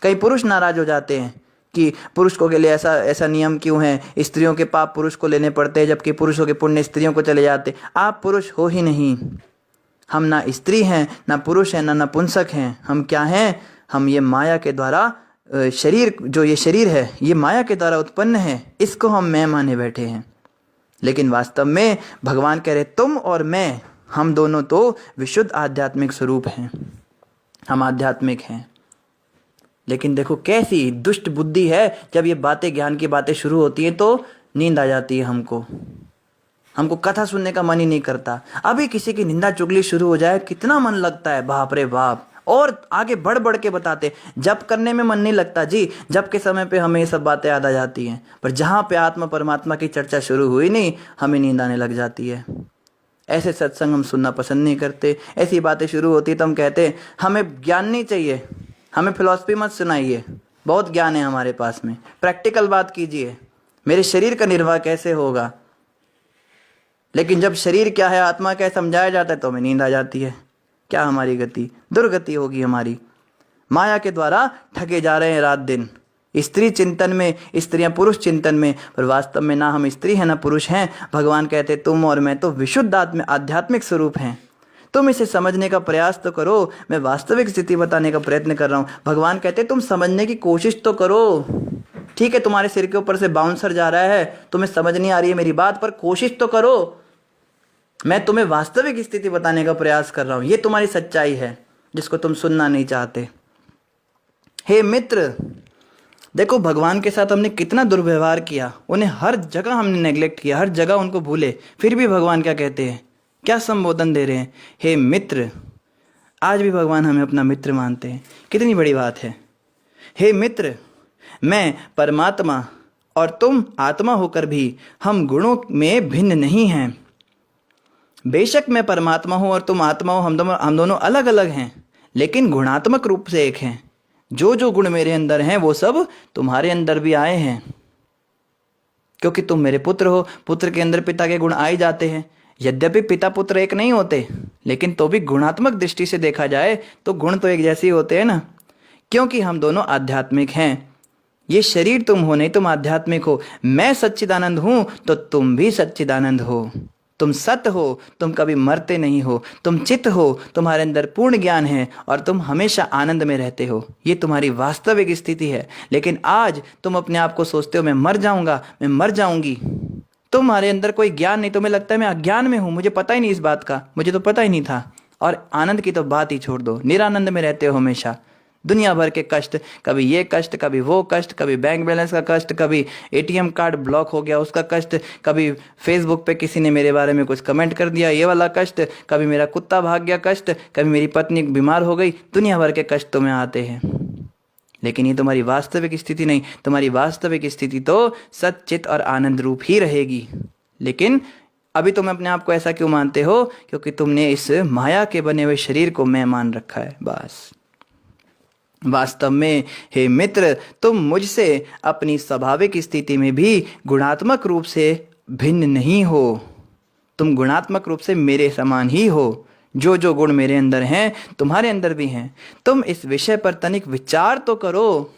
कई पुरुष नाराज हो जाते हैं कि पुरुषों के लिए ऐसा ऐसा नियम क्यों है, स्त्रियों के पाप पुरुष को लेने पड़ते हैं जबकि पुरुषों के पुण्य स्त्रियों को चले जाते। आप पुरुष हो ही नहीं। हम ना स्त्री हैं, ना पुरुष हैं, ना नपुंसक हैं। हम क्या हैं, हम ये माया के द्वारा शरीर, जो ये शरीर है ये माया के द्वारा उत्पन्न है, इसको हम मैं माने बैठे हैं। लेकिन वास्तव में भगवान कह रहे तुम और मैं, हम दोनों तो विशुद्ध आध्यात्मिक स्वरूप हैं, हम आध्यात्मिक हैं। लेकिन देखो कैसी दुष्ट बुद्धि है, जब ये बातें, ज्ञान की बातें शुरू होती हैं तो नींद आ जाती है हमको कथा सुनने का मन ही नहीं करता। अभी किसी की निंदा चुगली शुरू हो जाए कितना मन लगता है, बाप रे बाप, और आगे बढ़ बढ़ के बताते। जप करने में मन नहीं लगता जी, जप के समय पे हमें ये सब बातें याद आ जाती हैं, पर जहाँ पे आत्मा परमात्मा की चर्चा शुरू हुई नहीं, हमें नींद आने लग जाती है। ऐसे सत्संग हम सुनना पसंद नहीं करते। ऐसी बातें शुरू होती तो हम कहते हमें ज्ञान नहीं चाहिए, हमें फिलॉसफी मत सुनाइए, बहुत ज्ञान है हमारे पास में, प्रैक्टिकल बात कीजिए, मेरे शरीर का निर्वाह कैसे होगा। लेकिन जब शरीर क्या है, आत्मा क्या है समझाया जाता है तो हमें नींद आ जाती है। क्या हमारी गति, दुर्गति होगी हमारी। माया के द्वारा ठगे जा रहे हैं रात दिन, स्त्री चिंतन में, स्त्रियां पुरुष चिंतन में, पर वास्तव में ना हम स्त्री हैं ना पुरुष हैं। भगवान कहते तुम और मैं तो विशुद्ध आध्यात्मिक स्वरूप हैं। तुम इसे समझने का प्रयास तो करो, मैं वास्तविक स्थिति बताने का प्रयत्न कर रहा हूँ। भगवान कहते तुम समझने की कोशिश तो करो। ठीक है, तुम्हारे सिर के ऊपर से बाउंसर जा रहा है, तुम्हें समझ नहीं आ रही है मेरी बात, पर कोशिश तो करो। मैं तुम्हें वास्तविक स्थिति बताने का प्रयास कर रहा हूं। ये तुम्हारी सच्चाई है जिसको तुम सुनना नहीं चाहते। हे मित्र, देखो भगवान के साथ हमने कितना दुर्व्यवहार किया, उन्हें हर जगह हमने नेग्लेक्ट किया, हर जगह उनको भूले, फिर भी भगवान क्या कहते हैं, क्या संबोधन दे रहे हैं, हे मित्र। आज भी भगवान हमें अपना मित्र मानते हैं, कितनी बड़ी बात है। हे मित्र, मैं परमात्मा और तुम आत्मा होकर भी हम गुणों में भिन्न नहीं हैं। बेशक मैं परमात्मा हूं और तुम आत्मा हो, हम दोनों अलग अलग हैं, लेकिन गुणात्मक रूप से एक हैं। जो जो गुण मेरे अंदर हैं वो सब तुम्हारे अंदर भी आए हैं, क्योंकि तुम मेरे पुत्र हो। पुत्र के अंदर पिता के गुण आए जाते हैं। यद्यपि पिता पुत्र एक नहीं होते, लेकिन तो भी गुणात्मक दृष्टि से देखा जाए तो गुण तो एक जैसे ही होते हैं ना, क्योंकि हम दोनों आध्यात्मिक हैं। ये शरीर तुम हो नहीं, तुम आध्यात्मिक हो। मैं सच्चिदानंद हूं तो तुम भी सच्चिदानंद हो। तुम सत्य हो, तुम कभी मरते नहीं हो। तुम चित्त हो, तुम्हारे अंदर पूर्ण ज्ञान है और तुम हमेशा आनंद में रहते हो। ये तुम्हारी वास्तविक स्थिति है। लेकिन आज तुम अपने आप को सोचते हो मैं मर जाऊंगा, मैं मर जाऊंगी। तुम्हारे अंदर कोई ज्ञान नहीं, तुम्हें लगता है मैं अज्ञान में हूं, मुझे पता ही नहीं इस बात का, मुझे तो पता ही नहीं था। और आनंद की तो बात ही छोड़ दो, निरानंद में रहते हो हमेशा। दुनिया भर के कष्ट, कभी ये कष्ट, कभी वो कष्ट, कभी बैंक बैलेंस का कष्ट, कभी एटीएम कार्ड ब्लॉक हो गया उसका कष्ट, कभी फेसबुक पे किसी ने मेरे बारे में कुछ कमेंट कर दिया ये वाला कष्ट, कभी मेरा कुत्ता भाग गया कष्ट, कभी मेरी पत्नी बीमार हो गई। दुनिया भर के कष्ट तुम्हें आते हैं, लेकिन ये तुम्हारी वास्तविक स्थिति नहीं। तुम्हारी वास्तविक स्थिति तो सच्चित और आनंद रूप ही रहेगी। लेकिन अभी तुम अपने आप को ऐसा क्यों मानते हो? क्योंकि तुमने इस माया के बने हुए शरीर को मैं मान रखा है, बस। वास्तव में हे मित्र, तुम मुझसे अपनी स्वाभाविक स्थिति में भी गुणात्मक रूप से भिन्न नहीं हो। तुम गुणात्मक रूप से मेरे समान ही हो। जो जो गुण मेरे अंदर हैं तुम्हारे अंदर भी हैं। तुम इस विषय पर तनिक विचार तो करो,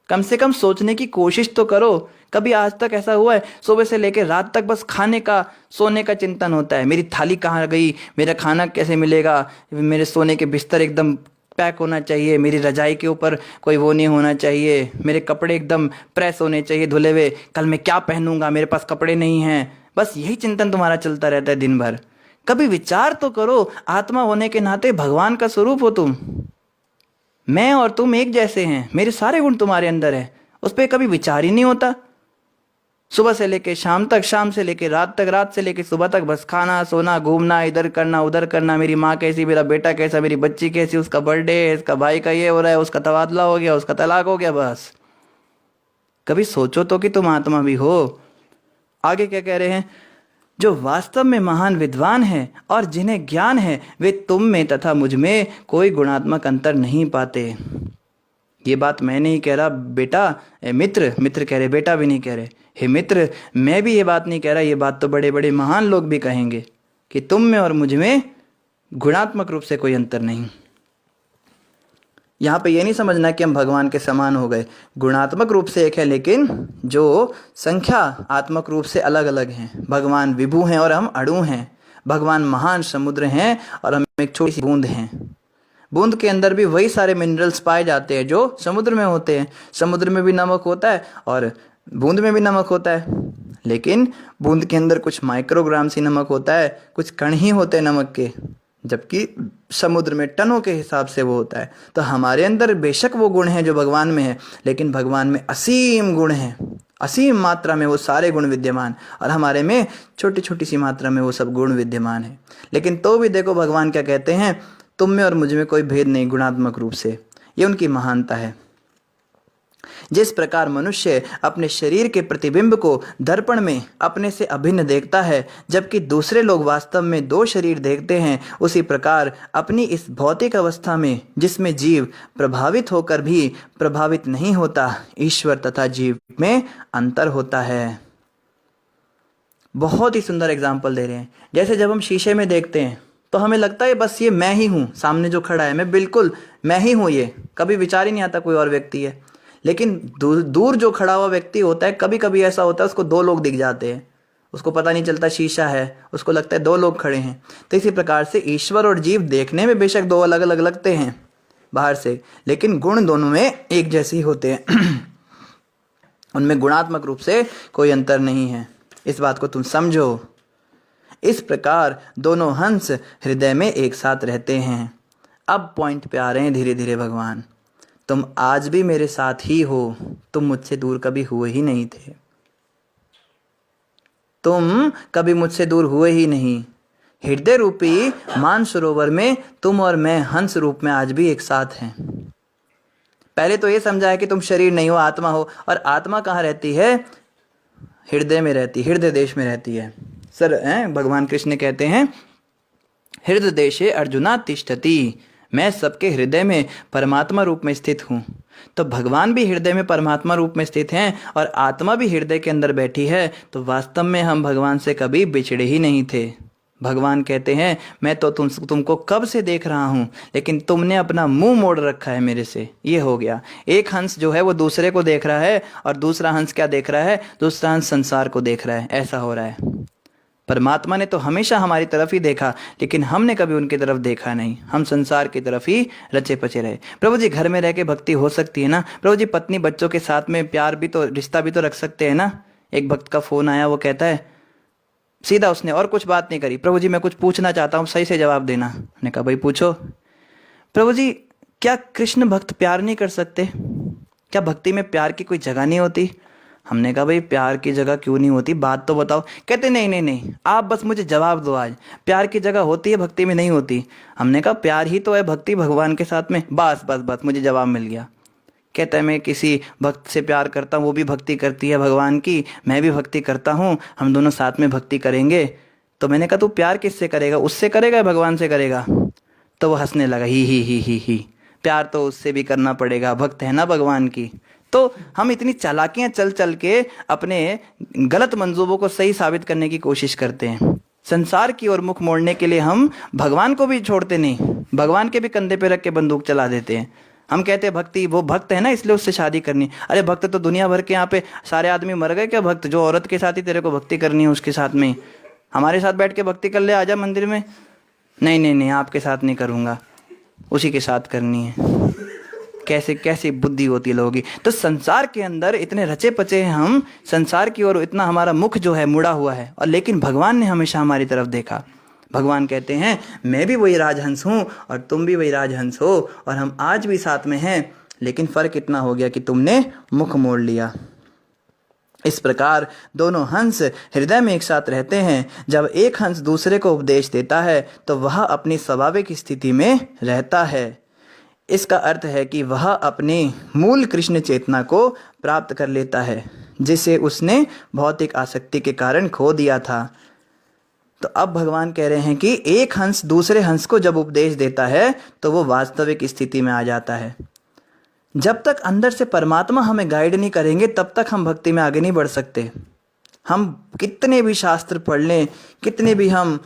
कम से कम सोचने की कोशिश तो करो। कभी आज तक ऐसा हुआ है सुबह से लेकर रात तक बस खाने का, सोने का चिंतन होता है, मेरी थाली कहाँ गई, मेरा खाना कैसे मिलेगा, मेरे सोने के बिस्तर एकदम पैक होना चाहिए, मेरी रजाई के ऊपर कोई वो नहीं होना चाहिए, मेरे कपड़े एकदम प्रेस होने चाहिए धुले हुए, कल मैं क्या पहनूंगा, मेरे पास कपड़े नहीं हैं। बस यही चिंतन तुम्हारा चलता रहता है दिन भर। कभी विचार तो करो, आत्मा होने के नाते भगवान का स्वरूप हो तुम। मैं और तुम एक जैसे हैं, मेरे सारे गुण तुम्हारे अंदर है, उस पर कभी विचार ही नहीं होता। सुबह से लेके शाम तक, शाम से लेके रात तक, रात से लेके सुबह तक बस खाना, सोना, घूमना, इधर करना, उधर करना, मेरी माँ कैसी, मेरा बेटा कैसा, मेरी बच्ची कैसी, उसका बर्थडे है, इसका भाई का ये हो रहा है, उसका तबादला हो गया, उसका तलाक हो गया, बस। कभी सोचो तो कि तुम आत्मा भी हो। आगे क्या कह रहे हैं? जो वास्तव में महान विद्वान है और जिन्हें ज्ञान है वे तुम में तथा मुझ में कोई गुणात्मक अंतर नहीं पाते। ये बात मैं नहीं कह रहा बेटा, मित्र, मित्र कह रहे, बेटा भी नहीं कह रहे। हे मित्र, मैं भी ये बात नहीं कह रहा, ये बात तो बड़े बड़े महान लोग भी कहेंगे कि तुम में और मुझ में गुणात्मक रूप से कोई अंतर नहीं। यहाँ पे ये नहीं समझना कि हम भगवान के समान हो गए, गुणात्मक रूप से एक है लेकिन जो संख्या आत्मक रूप से अलग अलग हैं। भगवान विभु हैं और हम अणु हैं। भगवान महान समुद्र हैं और हम एक छोटी सी बूंद हैं। बूंद के अंदर भी वही सारे मिनरल्स पाए जाते हैं जो समुद्र में होते हैं। समुद्र में भी नमक होता है और बूंद में भी नमक होता है, लेकिन बूंद के अंदर कुछ माइक्रोग्राम सी नमक होता है, कुछ कण ही होते हैं नमक के, जबकि समुद्र में टनों के हिसाब से वो होता है। तो हमारे अंदर बेशक वो गुण हैं जो भगवान में है, लेकिन भगवान में असीम गुण हैं, असीम मात्रा में वो सारे गुण विद्यमान, और हमारे में छोटी छोटी सी मात्रा में वो सब गुण विद्यमान है। लेकिन तो भी देखो भगवान क्या कहते हैं, तुम में और मुझ में कोई भेद नहीं गुणात्मक रूप से। ये उनकी महानता है। जिस प्रकार मनुष्य अपने शरीर के प्रतिबिंब को दर्पण में अपने से अभिन्न देखता है, जबकि दूसरे लोग वास्तव में दो शरीर देखते हैं, उसी प्रकार अपनी इस भौतिक अवस्था में जिसमें जीव प्रभावित होकर भी प्रभावित नहीं होता, ईश्वर तथा जीव में अंतर होता है। बहुत ही सुंदर एग्जाम्पल दे रहे हैं। जैसे जब हम शीशे में देखते हैं तो हमें लगता है बस ये मैं ही हूँ, सामने जो खड़ा है मैं बिल्कुल मैं ही हूँ, ये कभी विचार ही नहीं आता कोई और व्यक्ति है। लेकिन दूर जो खड़ा हुआ व्यक्ति होता है, कभी कभी ऐसा होता है उसको दो लोग दिख जाते हैं, उसको पता नहीं चलता शीशा है, उसको लगता है दो लोग खड़े हैं। तो इसी प्रकार से ईश्वर और जीव देखने में बेशक दो अलग अलग लगते हैं बाहर से, लेकिन गुण दोनों में एक जैसे ही होते हैं। उनमें गुणात्मक रूप से कोई अंतर नहीं है। इस बात को तुम समझो। इस प्रकार दोनों हंस हृदय में एक साथ रहते हैं। अब पॉइंट पे आ रहे हैं धीरे धीरे भगवान। तुम आज भी मेरे साथ ही हो, तुम मुझसे दूर कभी हुए ही नहीं थे, तुम कभी मुझसे दूर हुए ही नहीं। हृदय रूपी मानसरोवर में तुम और मैं हंस रूप में आज भी एक साथ हैं। पहले तो ये समझा है कि तुम शरीर नहीं हो, आत्मा हो, और आत्मा कहाँ रहती है? हृदय में रहती, हृदय देश में रहती है। भगवान कृष्ण कहते हैं, हृदय देशे अर्जुना तिष्ठति, मैं सबके हृदय में परमात्मा रूप में स्थित हूँ। तो भगवान भी हृदय में परमात्मा रूप में स्थित हैं और आत्मा भी हृदय के अंदर बैठी है। तो वास्तव में हम भगवान से कभी बिछड़े ही नहीं थे। भगवान कहते हैं, मैं तो तुमको कब से देख रहा हूँ, लेकिन तुमने अपना मुंह मोड़ रखा है मेरे से। ये हो गया। एक हंस जो है वो दूसरे को देख रहा है और दूसरा हंस क्या देख रहा है? दूसरा हंस संसार को देख रहा है। ऐसा हो रहा है। परमात्मा ने तो हमेशा हमारी तरफ ही देखा, लेकिन हमने कभी उनकी तरफ देखा नहीं। हम संसार की तरफ ही रचे पचे रहे। प्रभु जी, घर में रह के भक्ति हो सकती है ना? प्रभु जी, पत्नी बच्चों के साथ में प्यार भी तो, रिश्ता भी तो रख सकते हैं ना? एक भक्त का फोन आया, वो कहता है, सीधा उसने और कुछ बात नहीं करी, प्रभु जी मैं कुछ पूछना चाहता हूँ, सही से जवाब देना। मैंने कहा भाई पूछो। प्रभु जी, क्या कृष्ण भक्त प्यार नहीं कर सकते? क्या भक्ति में प्यार की कोई जगह नहीं होती? हमने कहा भाई प्यार की जगह क्यों नहीं होती, बात तो बताओ। कहते नहीं नहीं नहीं, आप बस मुझे जवाब दो आज, प्यार की जगह होती है भक्ति में नहीं होती। हमने कहा प्यार ही तो है भक्ति भगवान के साथ में। बस बस बस, मुझे जवाब मिल गया। कहता है मैं किसी भक्त से प्यार करता हूँ, वो भी भक्ति करती है भगवान की, मैं भी भक्ति करता हूँ, हम दोनों साथ में भक्ति करेंगे। तो मैंने कहा तू प्यार किससे करेगा, उससे करेगा भगवान से करेगा? तो वो हंसने लगा, ही। प्यार तो उससे भी करना पड़ेगा, भक्त है ना भगवान की। तो हम इतनी चालाकियां चल चल के अपने गलत मंसूबों को सही साबित करने की कोशिश करते हैं। संसार की ओर मुख मोड़ने के लिए हम भगवान को भी छोड़ते नहीं, भगवान के भी कंधे पे रख के बंदूक चला देते हैं। हम कहते हैं भक्ति, वो भक्त है ना इसलिए उससे शादी करनी। अरे भक्त तो दुनिया भर के यहाँ पे सारे आदमी मर गए क्या? भक्त जो औरत के साथ ही तेरे को भक्ति करनी है उसके साथ में, हमारे साथ बैठ के भक्ति कर ले, आजा मंदिर में। नहीं नहीं नहीं, आपके साथ नहीं करूँगा, उसी के साथ करनी है। कैसी बुद्धि होती है लोगों की। तो संसार के अंदर इतने रचे पचे हैं हम, संसार की ओर इतना हमारा मुख जो है मुड़ा हुआ है, और लेकिन भगवान ने हमेशा हमारी तरफ देखा। भगवान कहते हैं मैं भी वही राजहंस हूँ और तुम भी वही राजहंस हो, और हम आज भी साथ में हैं, लेकिन फर्क इतना हो गया कि तुमने मुख मोड़ लिया। इस प्रकार दोनों हंस हृदय में एक साथ रहते हैं। जब एक हंस दूसरे को उपदेश देता है तो वह अपनी स्वाभाविक स्थिति में रहता है। इसका अर्थ है कि वह अपनी मूल कृष्ण चेतना को प्राप्त कर लेता है, जिसे उसने भौतिक आसक्ति के कारण खो दिया था। तो अब भगवान कह रहे हैं कि एक हंस दूसरे हंस को जब उपदेश देता है तो वो वास्तविक स्थिति में आ जाता है। जब तक अंदर से परमात्मा हमें गाइड नहीं करेंगे तब तक हम भक्ति में आगे नहीं बढ़ सकते। हम कितने भी शास्त्र पढ़ लें, कितने भी हम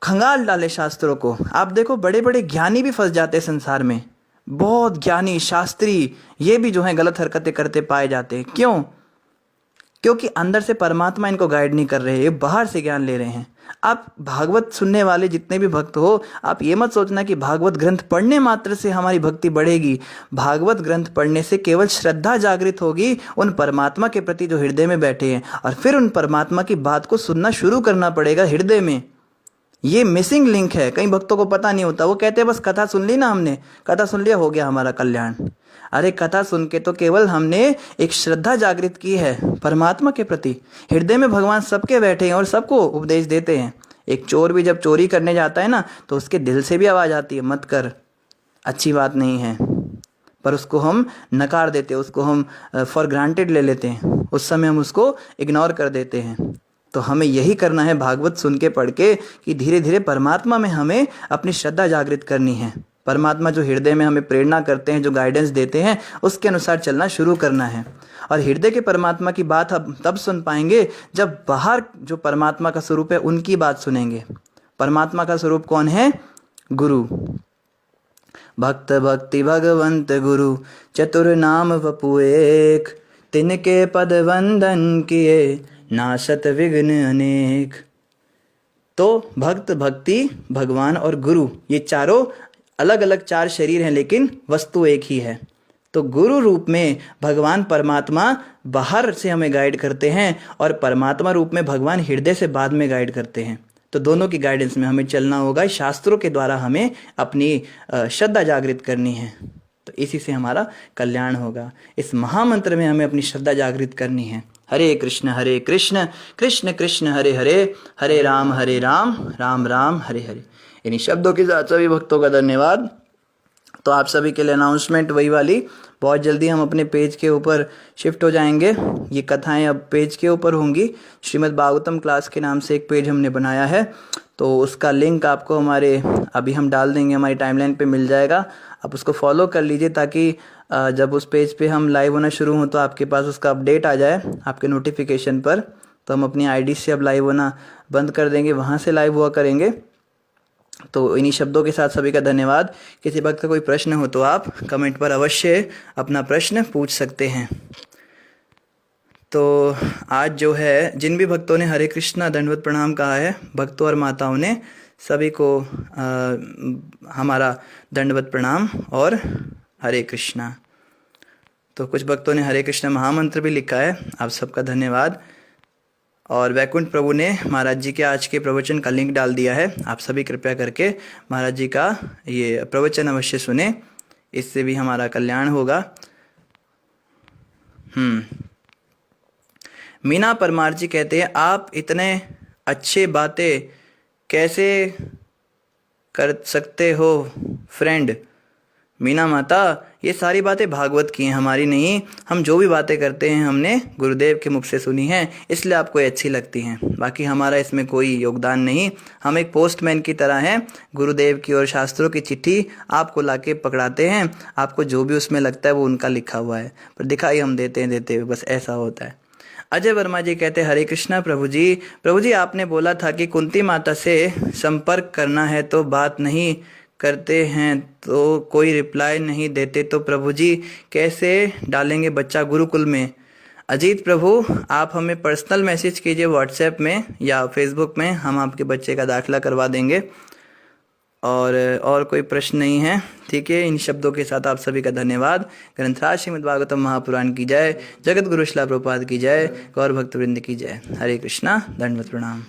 खंगाल डालें शास्त्रों को, आप देखो बड़े बड़े ज्ञानी भी फंस जाते हैं संसार में। बहुत ज्ञानी शास्त्री ये भी जो है गलत हरकतें करते पाए जाते हैं। क्यों? क्योंकि अंदर से परमात्मा इनको गाइड नहीं कर रहे, ये बाहर से ज्ञान ले रहे हैं। आप भागवत सुनने वाले जितने भी भक्त हो, आप ये मत सोचना कि भागवत ग्रंथ पढ़ने मात्र से हमारी भक्ति बढ़ेगी। भागवत ग्रंथ पढ़ने से केवल श्रद्धा जागृत होगी उन परमात्मा के प्रति जो हृदय में बैठे हैं, और फिर उन परमात्मा की बात को सुनना शुरू करना पड़ेगा हृदय में। ये मिसिंग लिंक है, कई भक्तों को पता नहीं होता। वो कहते हैं बस कथा सुन ली ना, हमने कथा सुन लिया हो गया हमारा कल्याण। अरे कथा सुन के तो केवल हमने एक श्रद्धा जागृत की है परमात्मा के प्रति। हृदय में भगवान सबके बैठे हैं और सबको उपदेश देते हैं। एक चोर भी जब चोरी करने जाता है ना तो उसके दिल से भी आवाज़ आती है मत कर, अच्छी बात नहीं है, पर उसको हम नकार देते हैं, उसको हम फॉर ग्रांटेड ले लेते हैं, उस समय हम उसको इग्नोर कर देते हैं। तो हमें यही करना है भागवत सुन के पढ़ के कि धीरे धीरे परमात्मा में हमें अपनी श्रद्धा जागृत करनी है। परमात्मा जो हृदय में हमें प्रेरणा करते हैं, जो गाइडेंस देते हैं, उसके अनुसार चलना शुरू करना है। और हृदय के परमात्मा की बात हम तब सुन पाएंगे जब बाहर जो परमात्मा का स्वरूप है उनकी बात सुनेंगे। परमात्मा का स्वरूप कौन है? गुरु। भक्त भक्ति भगवंत गुरु चतुर नाम वपु एक, तिनके पद वंदन किए नाशत विघ्न अनेक। तो भक्त भक्ति भगवान और गुरु ये चारों अलग अलग चार शरीर हैं लेकिन वस्तु एक ही है। तो गुरु रूप में भगवान परमात्मा बाहर से हमें गाइड करते हैं और परमात्मा रूप में भगवान हृदय से बाद में गाइड करते हैं। तो दोनों की गाइडेंस में हमें चलना होगा। शास्त्रों के द्वारा हमें अपनी श्रद्धा जागृत करनी है, तो इसी से हमारा कल्याण होगा। इस महामंत्र में हमें अपनी श्रद्धा जागृत करनी है। हरे कृष्ण कृष्ण कृष्ण हरे हरे, हरे राम राम राम हरे हरे। इन्हीं शब्दों के साथ सभी भक्तों का धन्यवाद। तो आप सभी के लिए अनाउंसमेंट वही वाली, बहुत जल्दी हम अपने पेज के ऊपर शिफ्ट हो जाएंगे। ये कथाएं अब पेज के ऊपर होंगी। श्रीमद् भागवतम क्लास के नाम से एक पेज हमने बनाया है, तो उसका लिंक आपको हमारे अभी हम डाल देंगे, हमारी टाइमलाइन पे मिल जाएगा। आप उसको फॉलो कर लीजिए ताकि जब उस पेज पे हम लाइव होना शुरू हो तो आपके पास उसका अपडेट आ जाए आपके नोटिफिकेशन पर। तो हम अपनी आईडी से अब लाइव होना बंद कर देंगे, वहाँ से लाइव हुआ करेंगे। तो इन्हीं शब्दों के साथ सभी का धन्यवाद। किसी वक्त का कोई प्रश्न हो तो आप कमेंट पर अवश्य अपना प्रश्न पूछ सकते हैं। तो आज जो है जिन भी भक्तों ने हरे कृष्णा दंडवत प्रणाम कहा है, भक्तों और माताओं ने सभी को हमारा दंडवत प्रणाम और हरे कृष्णा। तो कुछ भक्तों ने हरे कृष्णा महामंत्र भी लिखा है, आप सबका धन्यवाद। और वैकुंठ प्रभु ने महाराज जी के आज के प्रवचन का लिंक डाल दिया है। आप सभी कृपया करके महाराज जी का ये प्रवचन अवश्य सुने, इससे भी हमारा कल्याण होगा। मीना परमार जी कहते हैं आप इतने अच्छे बातें कैसे कर सकते हो फ्रेंड। मीना माता, ये सारी बातें भागवत की हैं, हमारी नहीं। हम जो भी बातें करते हैं हमने गुरुदेव के मुख से सुनी हैं, इसलिए आपको ये अच्छी लगती हैं। बाकी हमारा इसमें कोई योगदान नहीं। हम एक पोस्टमैन की तरह हैं, गुरुदेव की और शास्त्रों की चिट्ठी आपको लाके पकड़ाते हैं। आपको जो भी उसमें लगता है वो उनका लिखा हुआ है, पर दिखाई हम देते हैं, बस ऐसा होता है। अजय वर्मा जी कहते हैं हरे कृष्णा प्रभु जी आपने बोला था कि कुंती माता से संपर्क करना है तो बात नहीं करते हैं तो कोई रिप्लाई नहीं देते, तो प्रभु जी कैसे डालेंगे बच्चा गुरुकुल में। अजीत प्रभु, आप हमें पर्सनल मैसेज कीजिए व्हाट्सएप में या फेसबुक में, हम आपके बच्चे का दाखिला करवा देंगे। और कोई प्रश्न नहीं है, ठीक है। इन शब्दों के साथ आप सभी का धन्यवाद। ग्रंथराज श्रीमद् भागवतम महापुराण की जय, जगत गुरु श्रील प्रभुपाद की जय, गौर भक्तवृंद की जय। हरे कृष्णा, दंडवत प्रणाम।